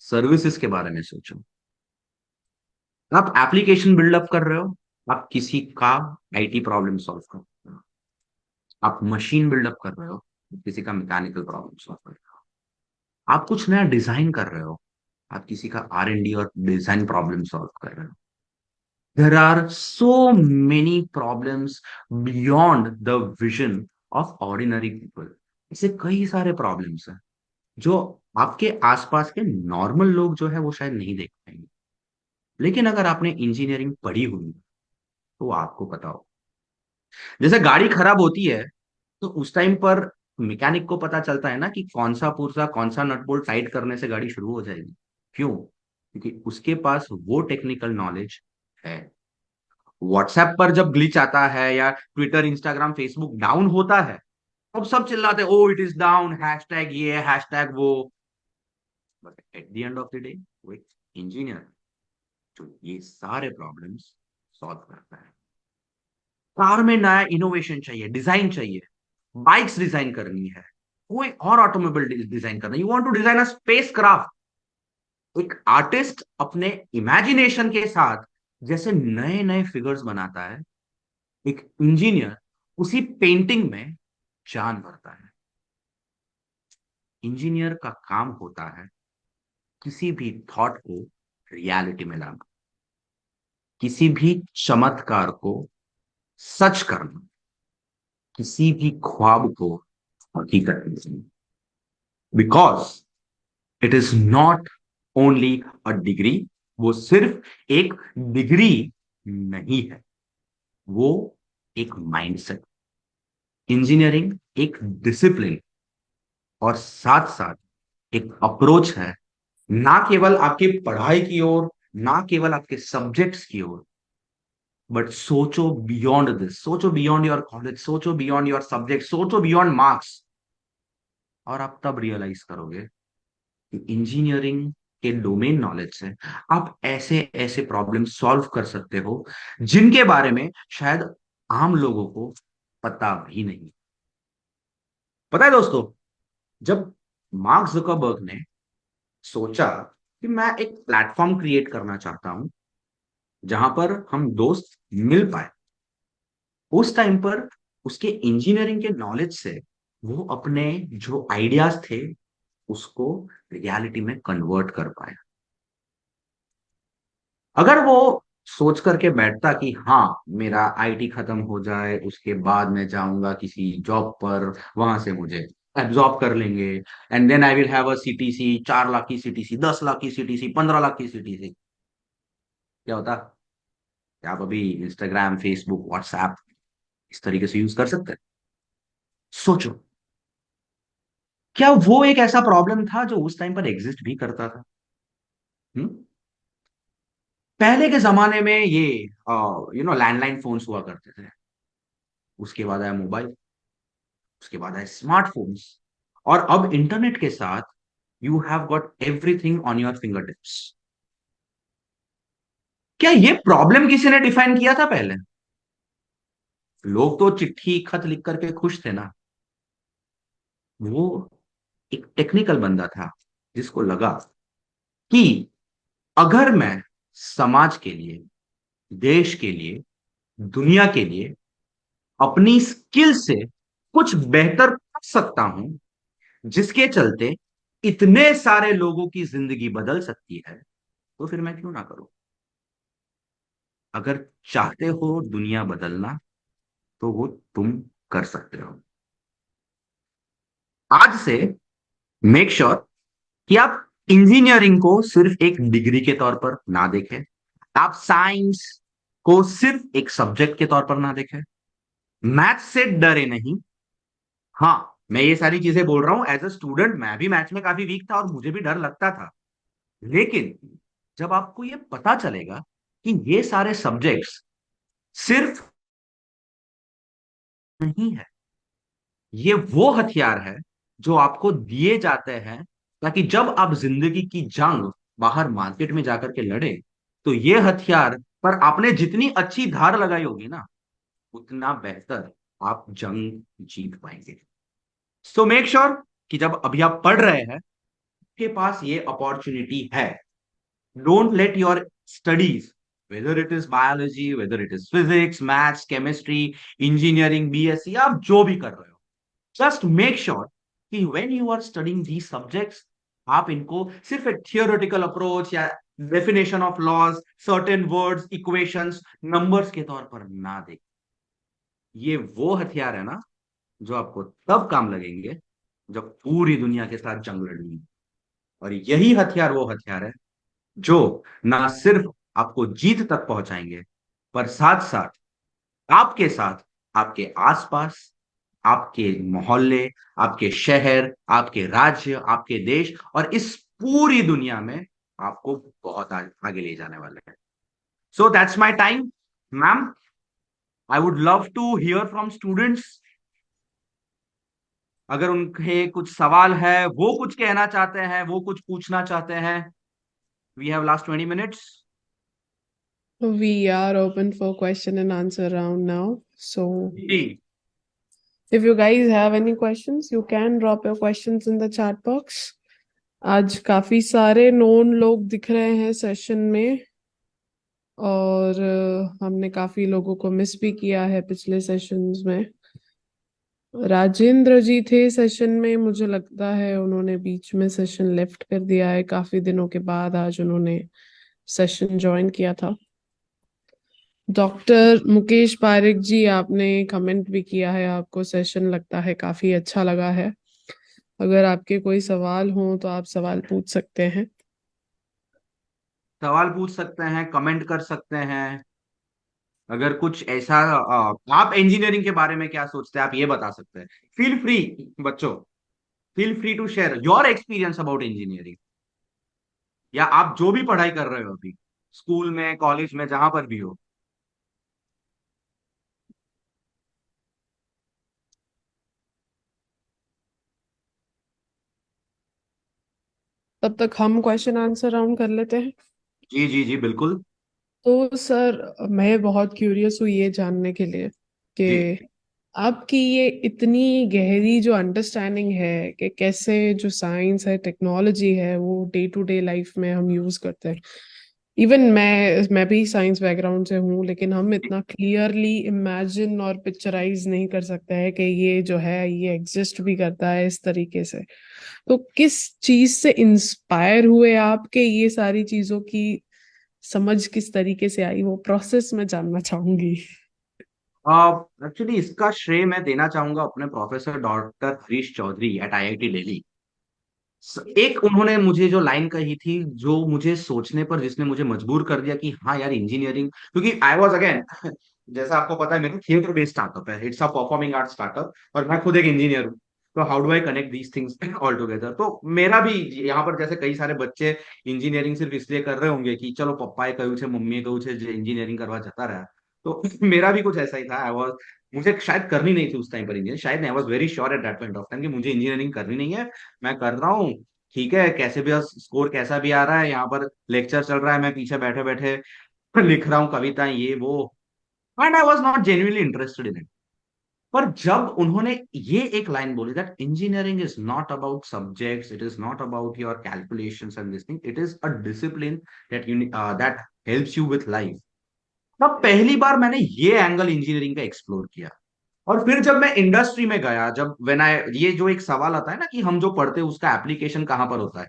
सर्विसेज के बारे में सोचो। आप एप्लीकेशन बिल्डअप कर रहे हो, आप किसी का आईटी प्रॉब्लम सॉल्व कर रहे हो, आप मशीन बिल्डअप कर रहे हो, किसी का मैकेनिकल प्रॉब्लम सॉल्व कर रहे हो, आप कुछ नया डिजाइन कर रहे हो, आप किसी का R&D और डिजाइन प्रॉब्लम सॉल्व कर रहे हो। There are so many problems beyond the vision of ordinary people. ऐसे कई सारे प्रॉब्लम्स हैं जो आपके आसपास के नॉर्मल लोग जो है वो शायद नहीं देख पाएंगे, लेकिन अगर आपने इंजीनियरिंग पढ़ी हुई तो आपको पता हो। जैसे गाड़ी खराब होती है तो उस टाइम पर मैकेनिक को पता चलता है ना कि कौन सा पुर्जा कौन सा नट बोल्ट टाइट करने से गाड़ी शुरू हो जाएगी। क्यों? क्योंकि उसके पास वो टेक्निकल नॉलेज है। व्हाट्सएप पर जब ग्लिच आता है या ट्विटर इंस्टाग्राम फेसबुक डाउन होता है, अब सब चिल्लाते हैं, ओ इट इज डाउन, हैशटैग ये हैशटैग वो। But at the end of the day वो एक इंजीनियर जो ये सारे प्रॉब्लम्स सॉल्व करता है। कार में नया इनोवेशन चाहिए, डिजाइन चाहिए, बाइक्स डिजाइन करनी है, कोई और ऑटोमोबाइल डिजाइन करना, you want to design a spacecraft. एक आर्टिस्ट अपने इमेजिनेशन के साथ जैसे नए नए फिगर्स बनाता है, एक इंजीनियर उसी पेंटिंग में जान भरता है। इंजीनियर का काम होता है किसी भी थॉट को रियलिटी में लाना, किसी भी चमत्कार को सच करना, किसी भी ख्वाब को हकीकत में बदलना। Because it is not only a degree, वो सिर्फ एक डिग्री नहीं है, वो एक माइंडसेट। इंजीनियरिंग एक डिसिप्लिन और साथ साथ एक अप्रोच है, ना केवल आपकी पढ़ाई की ओर, ना केवल आपके सब्जेक्ट्स की ओर, बट सोचो बियॉन्ड दिस, सोचो बियॉन्ड योर कॉलेज, सोचो बियॉन्ड योर सब्जेक्ट, सोचो बियॉन्ड मार्क्स। और आप तब रियलाइज करोगे कि इंजीनियरिंग के डोमेन नॉलेज से आप ऐसे ऐसे प्रॉब्लम सॉल्व कर सकते हो जिनके बारे में शायद आम लोगों को पता भी नहीं। पता है दोस्तों, जब मार्क जुकरबर्ग ने सोचा कि मैं एक प्लेटफॉर्म क्रिएट करना चाहता हूं जहां पर हम दोस्त मिल पाए, उस टाइम पर उसके इंजीनियरिंग के नॉलेज से वो अपने जो आइडियाज थे उसको रियलिटी में कन्वर्ट कर पाया। अगर वो सोच करके बैठता कि हाँ मेरा आईटी खत्म हो जाए उसके बाद मैं जाऊंगा किसी जॉब पर, वहां से मुझे एब्जॉर्ब कर लेंगे, and then I will have a CTC, 4 lakh की सीटीसी, 10 लाख की सीटीसी, 15 लाख की सीटीसी, क्या होता? क्या आप अभी इंस्टाग्राम फेसबुक व्हाट्सएप इस तरीके से यूज कर सकते हैं? सोचो, क्या वो एक ऐसा प्रॉब्लम था जो उस टाइम पर एग्जिस्ट भी करता था? हम्म? पहले के जमाने में ये लैंडलाइन फोन्स हुआ करते थे, उसके बाद आया मोबाइल, उसके बाद आए स्मार्टफोन्स, और अब इंटरनेट के साथ you have got everything on your finger tips. क्या ये प्रॉब्लम किसी ने डिफाइन किया था पहले? लोग तो चिट्ठी खत लिख करके खुश थे ना। वो एक टेक्निकल बंदा था जिसको लगा कि अगर मैं समाज के लिए, देश के लिए, दुनिया के लिए अपनी स्किल से कुछ बेहतर कर सकता हूं, जिसके चलते इतने सारे लोगों की जिंदगी बदल सकती है, तो फिर मैं क्यों ना करूं? अगर चाहते हो दुनिया बदलना तो वो तुम कर सकते हो। आज से मेक श्योर कि आप इंजीनियरिंग को सिर्फ एक डिग्री के तौर पर ना देखें, आप साइंस को सिर्फ एक सब्जेक्ट के तौर पर ना देखें, मैथ्स से डरे नहीं। हाँ, मैं ये सारी चीजें बोल रहा हूं एज अ स्टूडेंट, मैं भी मैथ्स में काफी वीक था और मुझे भी डर लगता था। लेकिन जब आपको ये पता चलेगा कि ये सारे सब्जेक्ट्स सिर्फ नहीं है, ये वो हथियार है जो आपको दिए जाते हैं ताकि जब आप जिंदगी की जंग बाहर मार्केट में जाकर के लड़े, तो ये हथियार पर आपने जितनी अच्छी धार लगाई होगी ना, उतना बेहतर आप जंग जीत पाएंगे। सो मेक श्योर कि जब अभी आप पढ़ रहे हैं, आपके पास ये अपॉर्चुनिटी है। Don't let your studies, whether it is biology, whether it is physics, maths, chemistry, engineering, BSc, आप जो भी कर रहे हो, जस्ट मेक श्योर कि when you are studying these subjects, आप इनको सिर्फ एक थियोरेटिकल अप्रोच या definition of laws, certain words, equations, numbers के तौर पर ना देखें। ये वो हथियार है ना, जो आपको तब काम लगेंगे जब पूरी दुनिया के साथ जंग लड़नी है। और यही हथियार वो हथियार है जो ना सिर्फ आपको जीत तक पहुंचाएंगे, पर साथ साथ आपके साथ आपके आसपास, आपके मोहल्ले, आपके शहर, आपके राज्य, आपके देश और इस पूरी दुनिया में आपको बहुत आगे ले जाने वाले हैं। So that's my time. Ma'am, I would love to hear from students. अगर उनके कुछ सवाल है, वो कुछ कहना चाहते हैं, वो कुछ पूछना चाहते हैं, we have last 20 minutes। We are open for question and answer round now. So जी। if you guys have any questions, you can drop your questions in the chat box. आज काफी सारे नोन लोग दिख रहे हैं सेशन में, और हमने काफी लोगों को मिस भी किया है पिछले सेशंस में। राजेंद्र जी थे सेशन में, मुझे लगता है उन्होंने बीच में सेशन लेफ्ट कर दिया है। काफी दिनों के बाद आज उन्होंने सेशन ज्वाइन किया था। डॉक्टर मुकेश पारिक जी, आपने कमेंट भी किया है, आपको सेशन लगता है काफी अच्छा लगा है। अगर आपके कोई सवाल हो तो आप सवाल पूछ सकते हैं। सवाल पूछ सकते हैं, कमेंट कर सकते हैं। अगर कुछ ऐसा आप इंजीनियरिंग के बारे में क्या सोचते हैं, आप ये बता सकते हैं। फील फ्री बच्चों, feel free to share your experience about engineering, या आप जो भी पढ़ाई कर रहे हो अभी, स्कूल में, कॉलेज में, जहां पर भी हो। तब तक हम क्वेश्चन आंसर राउंड कर लेते हैं। जी जी जी, बिल्कुल। तो सर, मैं बहुत क्यूरियस हूँ ये जानने के लिए जी। कि आपकी ये इतनी गहरी जो अंडरस्टैंडिंग है कि कैसे जो साइंस है, टेक्नोलॉजी है, वो डे टू डे लाइफ में हम यूज करते हैं। इवन मैं भी साइंस बैकग्राउंड से हूँ, लेकिन हम इतना क्लियरली इमेजिन और पिक्चराइज नहीं कर सकते हैं कि ये जो है ये एग्जिस्ट भी करता है इस तरीके से। तो किस चीज से इंस्पायर हुए आप कि ये सारी चीजों की समझ किस तरीके से आई, वो प्रोसेस मैं जानना चाहूंगी। एक्चुअली इसका श्रेय मैं देना चाहूंगा अपने professor doctor Harish Chaudhary at IIT Delhi. एक उन्होंने मुझे जो लाइन कही थी, जो मुझे सोचने पर, जिसने मुझे मजबूर कर दिया कि हाँ यार इंजीनियरिंग, क्योंकि आई वॉज अगेन जैसा आपको पता है मेरा थिएटर बेस्ड स्टार्टअप है, it's a performing art startup, और मैं खुद एक इंजीनियर हूँ। तो how do I connect these things all together. तो मेरा भी यहाँ पर जैसे कई सारे बच्चे इंजीनियरिंग सिर्फ इसलिए कर रहे होंगे कि चलो पप्पा कहू छे, मम्मी कहू छे, इंजीनियरिंग करवा जाता रहा। तो मेरा भी कुछ ऐसा ही था। आई वॉज, मुझे शायद करनी नहीं थी उस टाइम पर इंजीनियरिंग, शायद आई was very sure at that point of time कि मुझे इंजीनियरिंग करनी नहीं है। मैं कर रहा हूँ, ठीक है, कैसे भी स्कोर कैसा भी आ रहा है, यहाँ पर लेक्चर चल रहा है, मैं पीछे बैठे बैठे लिख रहा हूँ कविताएं, ये वो, and I was not genuinely interested in it. पर जब उन्होंने ये एक लाइन बोली that engineering is not about subjects, it is not about your calculations and this thing, it is a discipline that you that helps you with life, तब पहली बार मैंने ये एंगल इंजीनियरिंग का एक्सप्लोर किया। और फिर जब मैं इंडस्ट्री में गया, जब व्हेन आई, ये जो एक सवाल आता है ना कि हम जो पढ़ते हैं उसका एप्लीकेशन कहाँ पर होता है,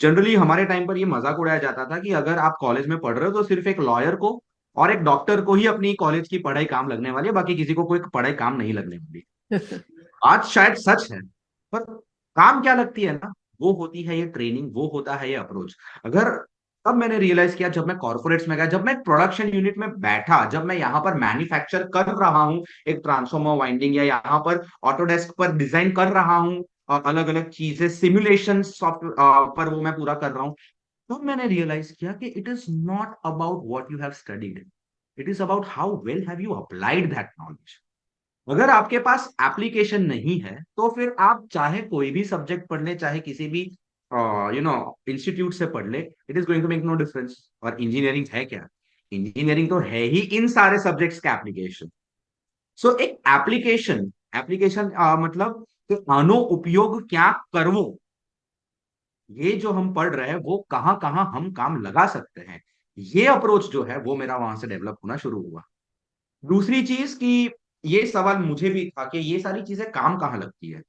जनरली हमारे टाइम पर ये मजाक उड़ाया जाता था कि अगर आप कॉलेज में पढ़ रहे हो तो सिर्फ एक लॉयर को और एक डॉक्टर को ही अपनी कॉलेज की पढ़ाई काम लगने वाली है, बाकी किसी को कोई पढ़ाई काम नहीं लगने वाली। आज शायद सच है, पर काम क्या लगती है ना, वो होती है ये ट्रेनिंग, वो होता है ये अप्रोच। अगर, तब मैंने रियलाइज किया जब मैं कॉर्पोरेट्स में गया, जब मैं प्रोडक्शन यूनिट में बैठा, जब मैं यहाँ पर मैन्युफैक्चर कर रहा हूँ एक ट्रांसफॉर्मर वाइंडिंग, या यहाँ पर ऑटोडेस्क पर डिजाइन कर रहा हूँ अलग अलग चीजें, सिमुलेशन सॉफ्ट पर वो मैं पूरा कर रहा हूँ, तब मैंने रियलाइज किया कि it is not about what you have studied, it is about how well have you applied that knowledge. अगर आपके पास एप्लीकेशन नहीं है, तो फिर आप चाहे कोई भी सब्जेक्ट पढ़ ले, चाहे किसी भी इंस्टीट्यूट से पढ़ ले, it is going to make no difference. और इंजीनियरिंग है क्या? इंजीनियरिंग तो है ही इन सारे सब्जेक्ट्स का एप्लीकेशन। सो एक एप्लीकेशन, एप्लीकेशन मतलब कि आनो उपयोग क्या करवो, ये जो हम पढ़ रहे हैं वो कहाँ कहाँ हम काम लगा सकते हैं, ये अप्रोच जो है वो मेरा वहां से डेवलप होना शुरू हुआ। दूसरी चीज कि ये सवाल मुझे भी था कि ये सारी चीजें काम कहाँ लगती है।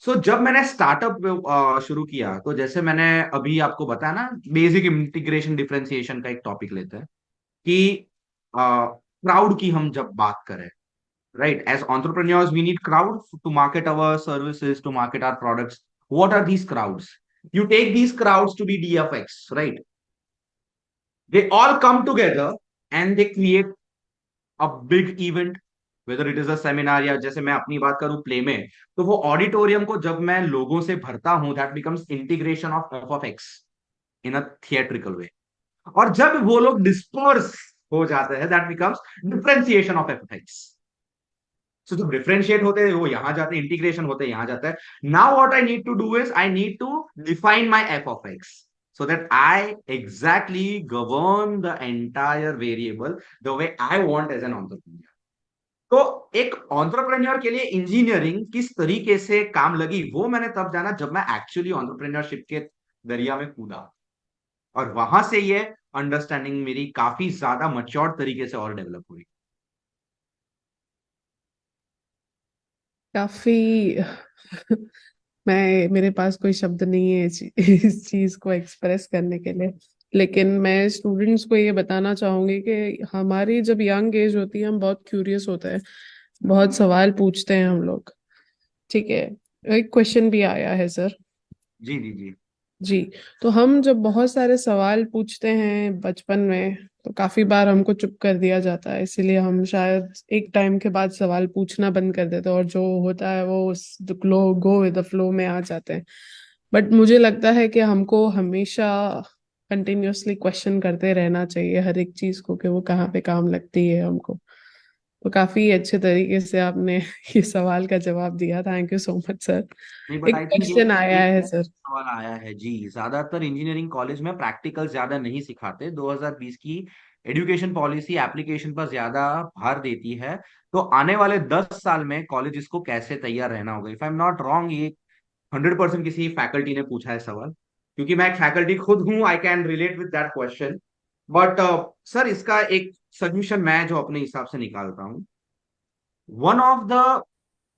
सो जब मैंने स्टार्टअप शुरू किया, तो जैसे मैंने अभी आपको बताया ना, बेसिक इंटीग्रेशन डिफरेंशिएशन का एक टॉपिक लेते हैं कि क्राउड की हम जब बात करें, right, as entrepreneurs we need crowd to market our services, to market our products. What are these crowds? You take these crowds to be DFX, right? They all come together and they create a big event, whether it is a seminar, या जैसे मैं अपनी बात करूं play में, तो वो auditorium को जब मैं लोगों से भरता हूं, that becomes integration of F of X in a theatrical way. और जब वो लोग डिस्पर्स हो जाते हैं, that becomes differentiation of F of X. So जब डिफरेंशिएट होते हैं वो यहां जाते हैं, इंटीग्रेशन होते हैं यहां जाता है। Now what I need to do is I need to define my f of x, so that I exactly govern the entire variable the way I want as an entrepreneur. तो एक entrepreneur के लिए engineering किस तरीके से काम लगी, वो मैंने तब जाना जब मैं एक्चुअली entrepreneurship के दरिया में कूदा। और वहां से ये अंडरस्टैंडिंग मेरी काफी ज्यादा मच्योर तरीके से और डेवलप हुई। काफी मैं मेरे पास कोई शब्द नहीं है इस चीज को एक्सप्रेस करने के लिए। लेकिन मैं स्टूडेंट्स को ये बताना चाहूंगी कि हमारी जब यंग एज होती है हम बहुत क्यूरियस होते हैं, बहुत सवाल पूछते हैं हम लोग। ठीक है, एक क्वेश्चन भी आया है सर। जी जी जी। जी। तो हम जब बहुत सारे सवाल पूछते हैं बचपन में, तो काफी बार हमको चुप कर दिया जाता है, इसीलिए हम शायद एक टाइम के बाद सवाल पूछना बंद कर देते हैं और जो होता है वो उस गो विद द फ्लो में आ जाते हैं। बट मुझे लगता है कि हमको हमेशा कंटिन्यूअसली क्वेश्चन करते रहना चाहिए हर एक चीज को, कि वो कहाँ पे काम लगती है हमको। तो काफी अच्छे तरीके से आपने ये सवाल का जवाब दिया, thank you so much sir. नहीं, बट एक आई थिंक ये क्वेश्चन आया एक है और सर। सवाल आया है जी। ज्यादातर इंजीनियरिंग कॉलेज में प्रैक्टिकल ज्यादा नहीं सिखाते, 2020 की एजुकेशन पॉलिसी एप्लीकेशन पर ज्यादा भार देती है। तो आने वाले 10 साल में कॉलेज इसको कैसे तैयार रहना होगा? If I am not wrong, ये 100% किसी फैकल्टी ने पूछा है सवाल, क्योंकि मैं एक फैकल्टी खुद हूं, I can relate with that question. But sir, इसका एक सोल्यूशन मैं जो अपने हिसाब से निकालता हूँ, one of the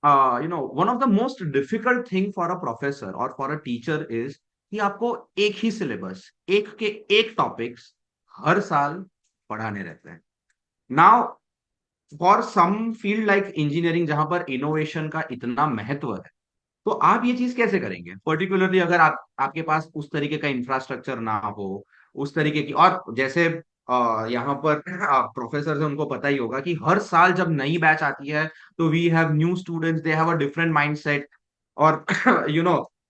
one of the most difficult thing for a professor or for a teacher is कि आपको एक ही सिलेबस, एक के एक टॉपिक्स हर साल पढ़ाने रहते हैं। Now for some field like engineering, जहां पर इनोवेशन का इतना महत्व है, तो आप ये चीज कैसे करेंगे? पर्टिकुलरली अगर आप आपके पास उस तरीके का इंफ्रास्ट्रक्चर ना हो, उस तरीके की, और जैसे यहाँ पर प्रोफेसर है, उनको पता ही होगा कि हर साल जब नई बैच आती है, तो we have new students, they have a different mindset. और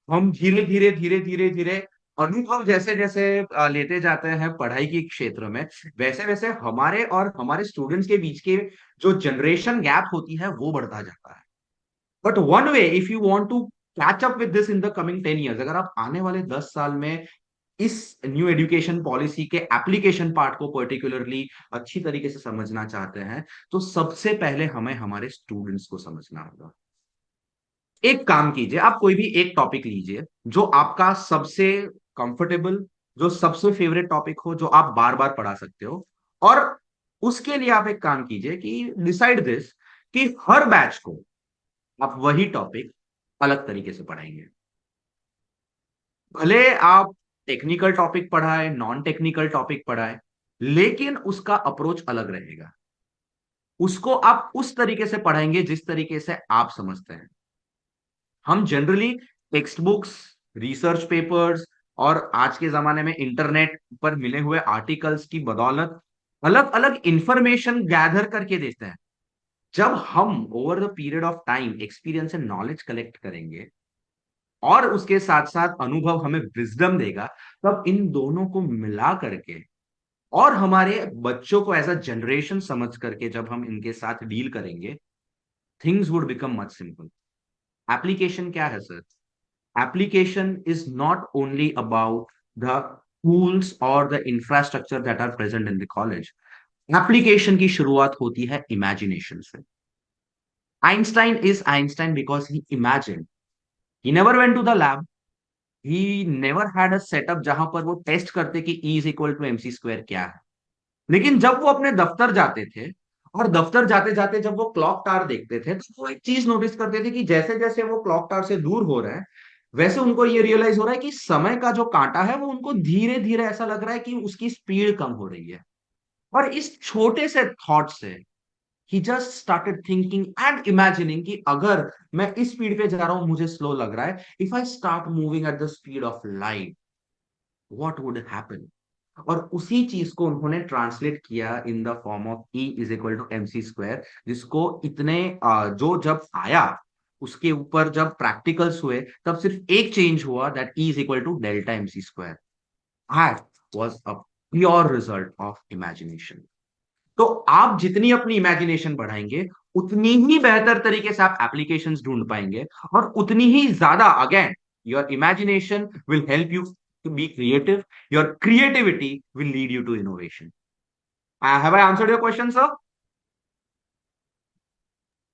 हम धीरे धीरे धीरे धीरे धीरे अनुभव जैसे जैसे लेते जाते हैं पढ़ाई के क्षेत्र में, वैसे वैसे हमारे और हमारे स्टूडेंट्स के बीच के जो जनरेशन गैप होती है वो बढ़ता जाता है। But one way, if you want to catch up with this in the coming 10 years, अगर आप आने वाले 10 साल में इस न्यू एजुकेशन पॉलिसी के एप्लीकेशन पार्ट को पर्टिकुलरली अच्छी तरीके से समझना चाहते हैं, तो सबसे पहले हमें हमारे स्टूडेंट्स को समझना होगा। एक काम कीजिए, आप कोई भी एक टॉपिक लीजिए जो आपका सबसे कंफर्टेबल, जो सबसे फेवरेट टॉपिक हो, जो आप बार बार पढ़ा सकते हो। और उसके लिए आप एक काम कीजिए कि डिसाइड दिस, कि हर बैच को आप वही टॉपिक अलग तरीके से पढ़ाएंगे। भले आप टेक्निकल टॉपिक पढ़ाए, नॉन टेक्निकल टॉपिक पढ़ाए, लेकिन उसका अप्रोच अलग रहेगा। उसको आप उस तरीके से पढ़ाएंगे जिस तरीके से आप समझते हैं। हम generally text books, research papers और आज के जमाने में इंटरनेट पर मिले हुए आर्टिकल्स की बदौलत अलग अलग इंफॉर्मेशन गैदर करके देते हैं। जब हम over the period of time experience and knowledge collect करेंगे, और उसके साथ साथ अनुभव हमें विजडम देगा, तब इन दोनों को मिला करके और हमारे बच्चों को एज अ जनरेशन समझ करके जब हम इनके साथ डील करेंगे, things would become much simple. Application क्या है sir? application is not only about the tools or the infrastructure that are present in the college. Application की शुरुआत होती है इमेजिनेशन से. Einstein is Einstein because he imagine. He never went to the lab. He never had a setup जहां पर वो test करते कि E is equal to MC square क्या है. लेकिन जब वो अपने दफ्तर जाते थे और दफ्तर जाते जाते जब वो क्लॉक टावर देखते थे तो वो एक चीज नोटिस करते थे कि जैसे जैसे वो क्लॉक टावर से दूर हो रहे हैं वैसे उनको ये रियलाइज हो रहा है कि समय का जो कांटा है वो उनको धीरे धीरे ऐसा लग रहा है कि उसकी स्पीड कम हो रही है. और इस छोटे से थॉट से he just started thinking and imagining कि अगर मैं इस स्पीड पे जा रहा हूं मुझे स्लो लग रहा है, if I start moving at the speed of light, what would happen? और उसी चीज को उन्होंने ट्रांसलेट किया in the form of E is equal to MC square, जिसको इतने जो जब आया उसके ऊपर जब प्रैक्टिकल्स हुए तब सिर्फ एक चेंज हुआ, that E is equal to delta MC square. That was a pure result of imagination. तो आप जितनी अपनी इमेजिनेशन बढ़ाएंगे उतनी ही बेहतर तरीके से आप एप्लीकेशंस ढूंढ पाएंगे और उतनी ही ज्यादा again your imagination will help you to be creative. Your creativity will lead you to innovation. Have I answered your question sir?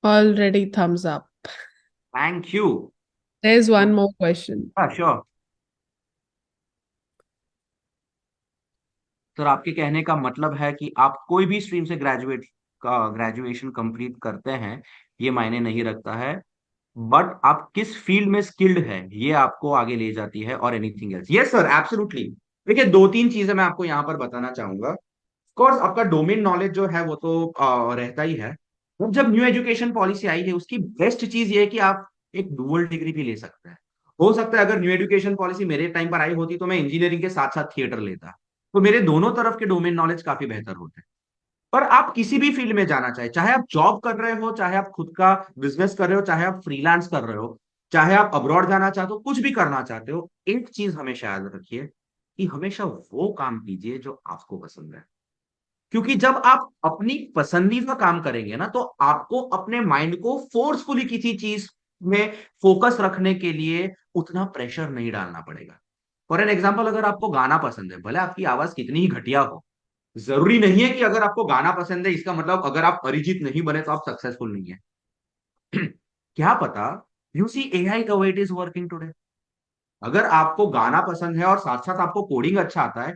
Already thumbs up. Thank you. There's one more question. Sure sir. आपके कहने का मतलब है कि आप कोई भी stream से ग्रेजुएशन कंप्लीट करते हैं ये मायने नहीं रखता है, बट आप किस फील्ड में स्किल्ड है ये आपको आगे ले जाती है, और anything else. Yes sir, absolutely. देखिए, दो तीन चीजें मैं आपको यहाँ पर बताना चाहूंगा. कोर्स आपका डोमेन नॉलेज जो है वो तो रहता ही है. अब जब न्यू एजुकेशन पॉलिसी आई है उसकी बेस्ट चीज ये है कि आप एक डुअल डिग्री भी ले सकते हैं. हो सकता है अगर न्यू एजुकेशन पॉलिसी मेरे टाइम पर आई होती तो मैं इंजीनियरिंग के साथ साथ थिएटर लेता, तो मेरे दोनों तरफ के डोमेन नॉलेज काफी बेहतर होते. पर आप किसी भी फील्ड में जाना चाहे, चाहे आप जॉब कर रहे हो, चाहे आप खुद का बिजनेस कर रहे हो, चाहे आप फ्रीलांस कर रहे हो, चाहे आप अब्रॉड जाना चाहते हो, कुछ भी करना चाहते हो, एक चीज हमेशा याद रखिए कि हमेशा वो काम कीजिए जो आपको पसंद है. क्योंकि जब आप अपनी पसंदीदा काम करेंगे ना तो आपको अपने माइंड को फोर्सफुली किसी चीज में फोकस रखने के लिए उतना प्रेशर नहीं डालना पड़ेगा. फॉर एन एग्जाम्पल, अगर आपको गाना पसंद है, भले आपकी आवाज कितनी ही घटिया हो, जरूरी नहीं है कि अगर आपको गाना पसंद है इसका मतलब अगर आप अरिजीत नहीं बने तो आप सक्सेसफुल नहीं है. क्या पता. You see AI the way it is working today. अगर आपको गाना पसंद है और साथ साथ आपको कोडिंग अच्छा आता है,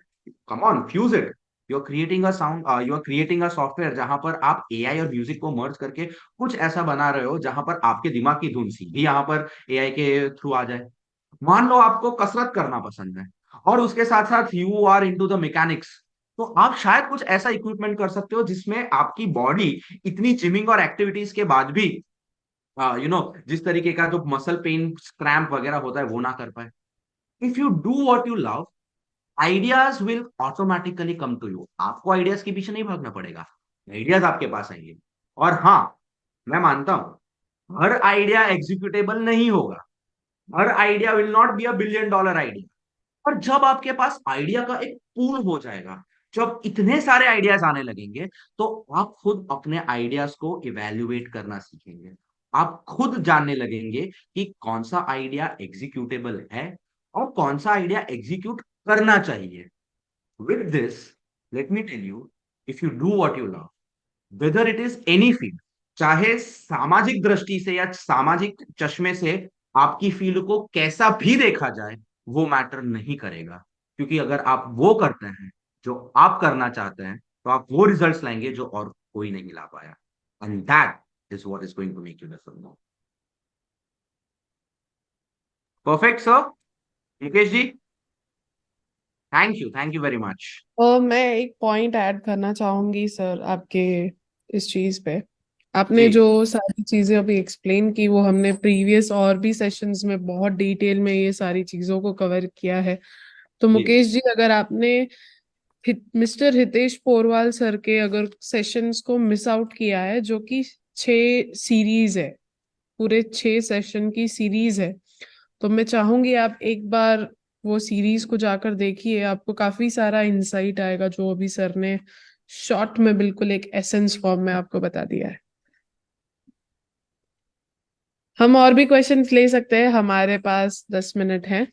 come on, fuse it. You are creating a sound, you are creating a software जहां पर आप AI और म्यूजिक को मर्ज करके कुछ ऐसा बना रहे हो जहां पर आपके दिमाग की धुन सीधी यहाँ पर AI के थ्रू आ जाए. मान लो आपको कसरत करना पसंद है और उसके साथ साथ you are into the mechanics, तो आप शायद कुछ ऐसा इक्विपमेंट कर सकते हो जिसमें आपकी बॉडी इतनी जिमिंग और एक्टिविटीज के बाद भी जिस तरीके का जो मसल पेन क्रैम्प वगैरह होता है वो ना कर पाए. If you do what you love, ideas will automatically come to you. आपको आइडियाज के पीछे नहीं भागना पड़ेगा, आइडियाज आपके पास आएंगे. और हाँ, मैं मानता हूं हर आइडिया एग्जीक्यूटेबल नहीं होगा. हर idea will not be $1 billion idea. और जब आपके पास आइडिया का एक पूल हो जाएगा, जब इतने सारे आइडियाज आने लगेंगे, तो आप खुद अपने आइडियाज को इवेल्युएट करना सीखेंगे. आप खुद जानने लगेंगे कि कौन सा आइडिया एग्जीक्यूटेबल है और कौन सा आइडिया एग्जीक्यूट करना चाहिए. With this, let me tell you, if you do what you love, whether it is any field, चाहे सामाजिक दृष्टि से या सामाजिक चश्मे से आपकी फील्ड को कैसा भी देखा जाए, वो मैटर नहीं करेगा. क्योंकि अगर आप वो करते हैं जो आप करना चाहते हैं तो आप वो रिजल्ट्स लाएंगे जो और कोई नहीं ला पाया. And that is what is going to make you different. Perfect sir. Mukesh ji, thank you very much. और मैं एक पॉइंट ऐड करना चाहूंगी सर आपके इस चीज पे. आपने जी जो सारी चीजें अभी एक्सप्लेन की वो हमने प्रीवियस और भी सेशंस में बहुत डिटेल में ये सारी चीजों को कवर किया है. तो जी मुकेश जी, अगर आपने मिस्टर हितेश पोरवाल सर के अगर सेशंस को मिस आउट किया है, जो कि 6 सीरीज है, पूरे 6 सेशन की सीरीज है, तो मैं चाहूंगी आप एक बार वो सीरीज को जाकर देखिए. आपको काफी सारा इंसाइट आएगा जो अभी सर ने शॉर्ट में बिल्कुल एक एसेंस फॉर्म में आपको बता दिया है. हम और भी क्वेश्चंस ले सकते हैं, हमारे पास 10 मिनट है।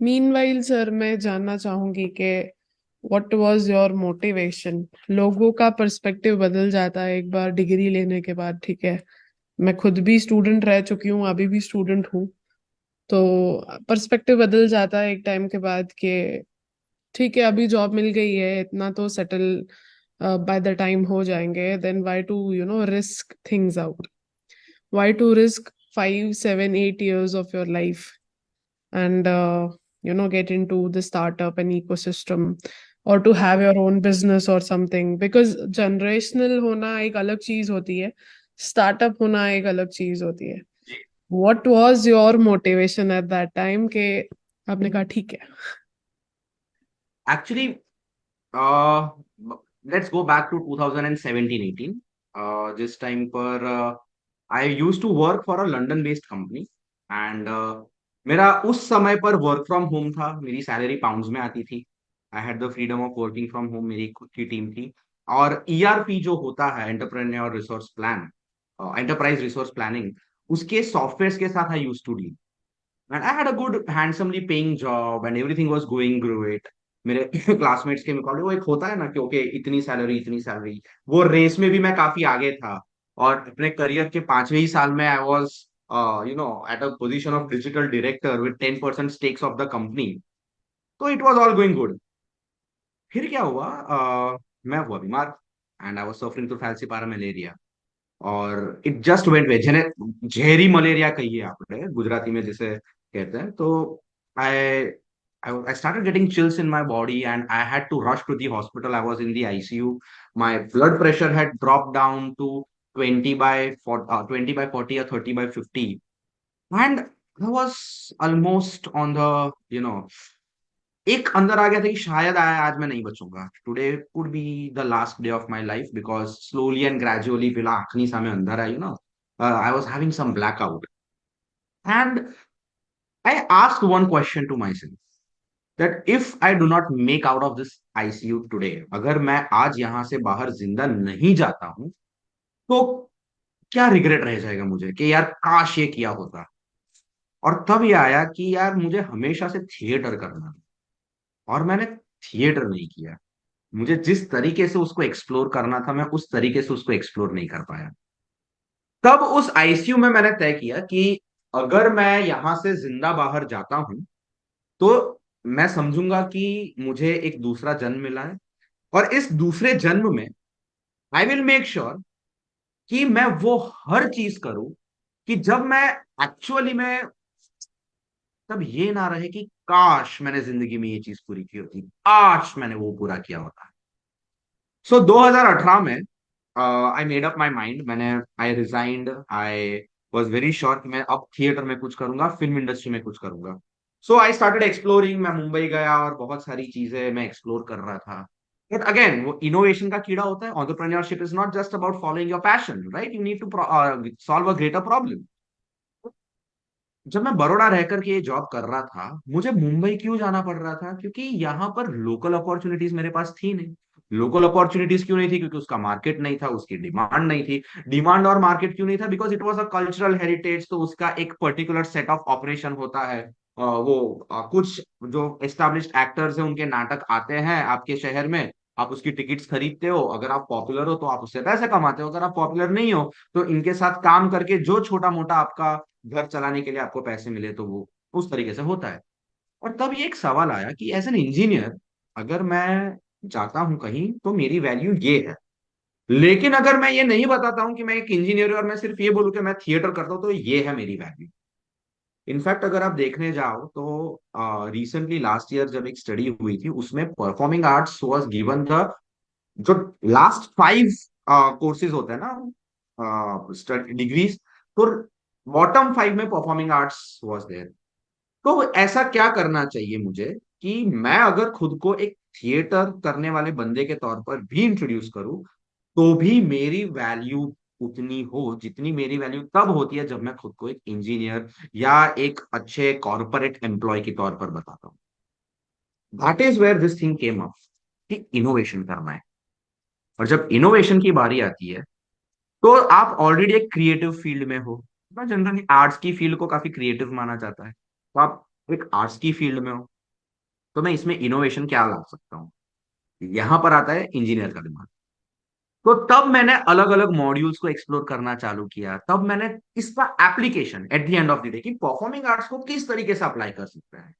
मीनवाइल सर, मैं जानना चाहूंगी कि व्हाट वाज योर मोटिवेशन। लोगों का पर्सपेक्टिव बदल जाता है एक बार डिग्री लेने के बाद, ठीक है। मैं खुद भी स्टूडेंट रह चुकी हूँ, अभी भी स्टूडेंट हूँ। तो पर्सपेक्टिव बदल जाता है एक टाइम के बाद कि ठीक है, अभी जॉब मिल गई है, इतना तो सेटल बाय द टाइम हो जाएंगे। Then why to risk things out? Why to risk 5 7 8 years of your life and get into the startup and ecosystem, or to have your own business or something? Because generational होना एक अलग चीज होती है, startup होना एक अलग चीज होती है। What was your motivation at that time के आपने कहा ठीक है? Actually let's go back to 2017-18। जिस टाइम पर I use to work for a London based company, and मेरा उस समय पर वर्क फ्रॉम होम था। मेरी सैलरी पाउंड्स में आती थी। I had the freedom of working from home. मेरी खुद की टीम थी। और ईआरपी जो होता है, entrepreneur resource plan, enterprise resource planning, उसके सॉफ्टवेयर के साथ I use to deal. And I had a good, handsomely paying job and everything was going great. मेरे क्लासमेट्स के मुकाबले वो एक होता है ना कि ओके, इतनी सैलरी इतनी सैलरी, वो रेस में भी मैं काफी आगे था। और अपने करियर के 5वें ही साल में I was at a position of digital director with 10% stakes of the company. तो it was all going good. फिर क्या हुआ, मैं हुआ बीमार, and I was suffering to falciparum malaria. और इट जस्ट वेंट वे, जेने झेरी मलेरिया कहिए आपने गुजराती में जिसे कहते हैं। तो आई I started getting chills in my body and I had to rush to the hospital. I was in the ICU. My blood pressure had dropped down to 20 by 40, 20 by 40 or 30 by 50. And I was almost on the, you know, एक अंदर आ गया था कि शायद आया आज मैं नहीं बचूंगा। Today could be the last day of my life, because slowly and gradually बिला आखनी सा में अंदर I know I was having some blackout. And I asked one question to myself that if I do not make out of this ICU today, अगर मैं आज यहां से बाहर जिंदा नहीं जाता हूं, तो क्या रिग्रेट रह जाएगा मुझे कि यार काश ये किया होता। और तब ये आया कि यार मुझे हमेशा से थिएटर करना है, और मैंने थिएटर नहीं किया। मुझे जिस तरीके से उसको एक्सप्लोर करना था, मैं उस तरीके से उसको एक्सप्लोर नहीं कर पाया। तब उस आईसीयू में मैंने तय किया कि अगर मैं यहां से जिंदा बाहर जाता हूं, तो मैं समझूंगा कि मुझे एक दूसरा जन्म मिला है। और इस दूसरे जन्म में आई विल मेक श्योर कि मैं वो हर चीज करूं कि जब मैं एक्चुअली में, तब ये ना रहे कि काश मैंने जिंदगी में ये चीज पूरी की होती, काश मैंने वो पूरा किया होता। सो 2018 में I made up my mind. मैंने I resigned. I was very sure कि मैं अब थिएटर में कुछ करूंगा, फिल्म इंडस्ट्री में कुछ करूंगा। सो आई स्टार्टेड एक्सप्लोरिंग। मैं मुंबई गया और बहुत सारी चीजें मैं एक्सप्लोर कर रहा था। बट अगेन वो इनोवेशन का कीड़ा होता है। Entrepreneurship is not just about following your passion, right? You need to solve a greater problem. जब मैं बड़ौदा रहकर के ये जॉब कर रहा था, मुझे मुंबई क्यों जाना पड़ रहा था? क्योंकि यहाँ पर लोकल अपॉर्चुनिटीज मेरे पास थी नहीं। लोकल अपॉर्चुनिटीज क्यों नहीं थी? क्योंकि उसका मार्केट नहीं था, उसकी डिमांड नहीं थी। डिमांड और मार्केट क्यों नहीं था? Because it was a cultural heritage, तो उसका एक पर्टिकुलर सेट ऑफ ऑपरेशन होता है। कुछ जो एस्टेब्लिश्ड एक्टर्स हैं, उनके नाटक आते हैं आपके शहर में, आप उसकी टिकट्स खरीदते हो। अगर आप पॉपुलर हो तो आप उससे पैसे कमाते हो, अगर आप पॉपुलर नहीं हो तो इनके साथ काम करके जो छोटा मोटा आपका घर चलाने के लिए आपको पैसे मिले, तो वो उस तरीके से होता है। और तब ये एक सवाल आया कि एज एन इंजीनियर, अगर मैं जाता हूं कहीं तो मेरी वैल्यू ये है। लेकिन अगर मैं ये नहीं बताता हूं कि मैं एक इंजीनियर हूं और मैं सिर्फ ये बोलूं कि मैं थिएटर करता हूं, तो ये है मेरी वैल्यू। इनफैक्ट अगर आप देखने जाओ तो रिसेंटली लास्ट ईयर जब एक स्टडी हुई थी, उसमें performing arts was given the, जो लास्ट 5 कोर्सेज होते हैं ना, डिग्रीज, तो बॉटम 5 में परफॉर्मिंग आर्ट्स वाज देयर। तो ऐसा क्या करना चाहिए मुझे कि मैं अगर खुद को एक थिएटर करने वाले बंदे के तौर पर भी इंट्रोड्यूस करूं, तो भी मेरी वैल्यू उतनी हो जितनी मेरी वैल्यू तब होती है जब मैं खुद को एक इंजीनियर या एक अच्छे कॉर्पोरेट एम्प्लॉय के तौर पर बताता हूँ। That is where this thing came up कि इनोवेशन करना है। और जब इनोवेशन की बारी आती है तो आप ऑलरेडी एक क्रिएटिव फील्ड में हो ना। जनरली आर्ट्स की फील्ड को काफी क्रिएटिव माना जाता है, तो आप एक आर्ट्स की फील्ड में हो, तो मैं इसमें इनोवेशन क्या ला सकता हूँ? यहां पर आता है इंजीनियर का दिमाग। तो तब मैंने अलग अलग मॉड्यूल्स को एक्सप्लोर करना चालू किया। तब मैंने इसका application at the end of the day कि परफॉर्मिंग आर्ट्स को किस तरीके से अप्लाई कर सकते हैं।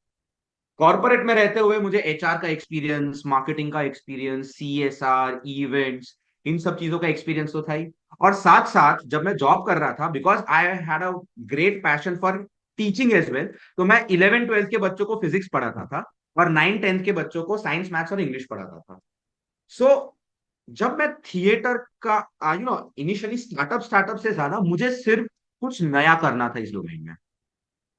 कॉर्पोरेट में रहते हुए मुझे एचआर का एक्सपीरियंस, मार्केटिंग का एक्सपीरियंस, सीएसआर, इवेंट्स, इन सब चीजों का एक्सपीरियंस तो था ही। और साथ साथ जब मैं जॉब कर रहा था, because I had a great passion for teaching as well, तो मैं 11th 12th के बच्चों को फिजिक्स पढ़ाता था और 9th 10th के बच्चों को साइंस, मैथ्स और इंग्लिश पढ़ाता था। सो जब मैं थिएटर का इनिशियली स्टार्टअप स्टार्टअप से ज्यादा मुझे सिर्फ कुछ नया करना था इस डोमेन में।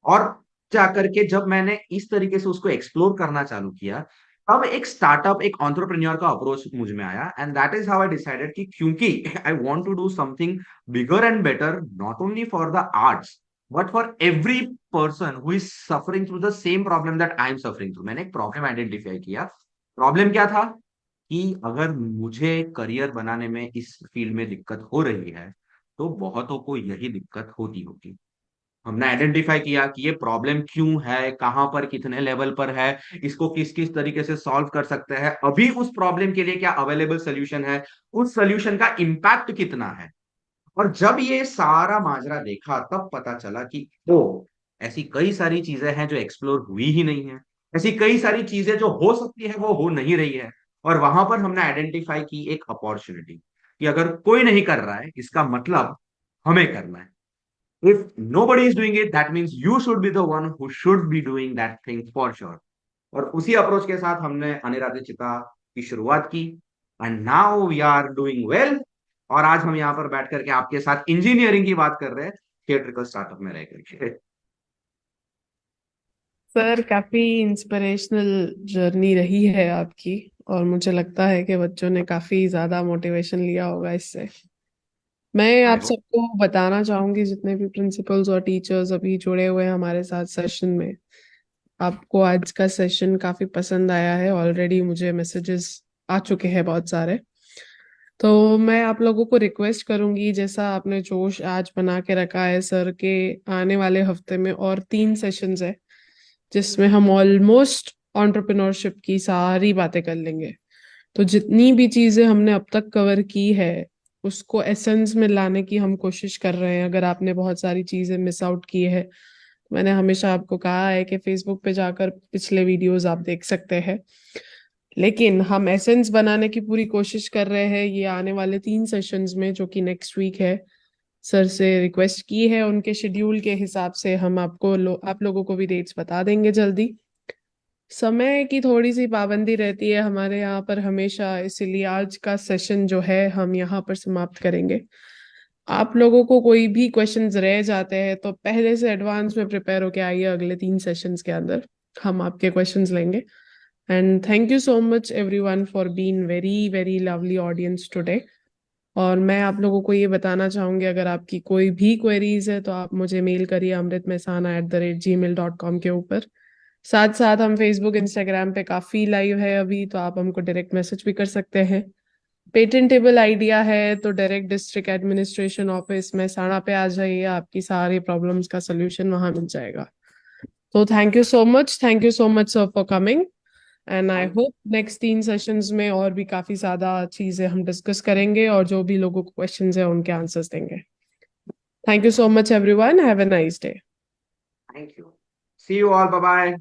और जाकर के जब मैंने इस तरीके से उसको एक्सप्लोर करना चालू किया, तब एक स्टार्टअप, एक एंटरप्रेन्योर का अप्रोच मुझ में आया, and that is how I decided कि क्योंकि I want to do something bigger and better, not only for the arts but for every person who is suffering through the same problem that I am suffering through. मैंने एक problem identify किया। Problem क्या था? कि अगर मुझे career बनाने में इस फील्ड में दिक्कत हो रही है, तो बहुतों को यही दिक्कत होती होगी। हमने आइडेंटिफाई किया कि ये प्रॉब्लम क्यों है, कहां पर, कितने लेवल पर है, इसको किस किस तरीके से सॉल्व कर सकते हैं, अभी उस प्रॉब्लम के लिए क्या अवेलेबल सोल्यूशन है, उस सोल्यूशन का इम्पैक्ट कितना है। और जब ये सारा माजरा देखा, तब पता चला कि ओ, ऐसी कई सारी चीजें हैं जो एक्सप्लोर हुई ही नहीं है। ऐसी कई सारी चीजें जो हो सकती है वो हो नहीं रही है। और वहां पर हमने आइडेंटिफाई की एक अपॉर्चुनिटी कि अगर कोई नहीं कर रहा है, इसका मतलब हमें करना है। If nobody is doing it, that means you should be the one who should be doing that thing for sure. और उसी अप्रोच के साथ हमने अनिराधे चिता की शुरुआत की, and now we are doing well. और आज हम यहाँ पर बैठ करके आपके साथ इंजीनियरिंग की बात कर रहे हैं, थिएट्रिकल स्टार्टअप में रह करके। सर, काफी इंस्पिरेशनल जर्नी रही है आपकी। और मुझे लगता है कि बच्चों ने काफी ज्यादा मोटिवेशन लिया होगा इससे। मैं आई आप होप। सबको बताना चाहूंगी, जितने भी प्रिंसिपल्स और टीचर्स अभी जुड़े हुए हैं हमारे साथ सेशन में, आपको आज का सेशन काफी पसंद आया है। ऑलरेडी मुझे मैसेजेस आ चुके हैं बहुत सारे। तो मैं आप लोगों को रिक्वेस्ट करूंगी, जैसा आपने जोश आज बना के रखा है सर के, आने वाले हफ्ते में और 3 सेशंस है जिसमें हम ऑलमोस्ट एंटरप्रेन्योरशिप की सारी बातें कर लेंगे। तो जितनी भी चीजें हमने अब तक कवर की है उसको एसेंस में लाने की हम कोशिश कर रहे हैं। अगर आपने बहुत सारी चीजें मिस आउट की है, मैंने हमेशा आपको कहा है कि फेसबुक पे जाकर पिछले वीडियोस आप देख सकते हैं। लेकिन हम एसेंस बनाने की पूरी कोशिश कर रहे हैं ये आने वाले 3 सेशंस में, जो कि नेक्स्ट वीक है। सर से रिक्वेस्ट की है, उनके शेड्यूल के हिसाब से हम आपको आप लोगों को भी डेट्स बता देंगे जल्दी। समय की थोड़ी सी पाबंदी रहती है हमारे यहाँ पर हमेशा, इसीलिए आज का सेशन जो है हम यहाँ पर समाप्त करेंगे। आप लोगों को कोई भी क्वेश्चंस रह जाते हैं तो पहले से एडवांस में प्रिपेयर होके आइए, अगले 3 सेशंस के अंदर हम आपके क्वेश्चंस लेंगे। And thank you so much everyone for being very very lovely audience today. और मैं आप लोगों को ये बताना चाहूंगी, अगर आपकी कोई भी क्वेरीज है तो आप मुझे मेल करिए amritmehsana@gmail.com के ऊपर। साथ साथ हम फेसबुक इंस्टाग्राम पे काफी लाइव है अभी, तो आप हमको डायरेक्ट मैसेज भी कर सकते हैं। पेटेंटेबल आइडिया है तो direct district administration office Mehsana पे आ जाइए, आपकी सारी प्रॉब्लम्स का सोल्यूशन वहां मिल जाएगा। तो thank you so much sir for coming. And I hope next 3 sessions में और भी काफी ज्यादा चीजें हम डिस्कस करेंगे और जो भी लोगों को क्वेश्चंस है उनके आंसर्स देंगे। Thank you so much everyone, have a nice day. Thank you. See you all, bye bye.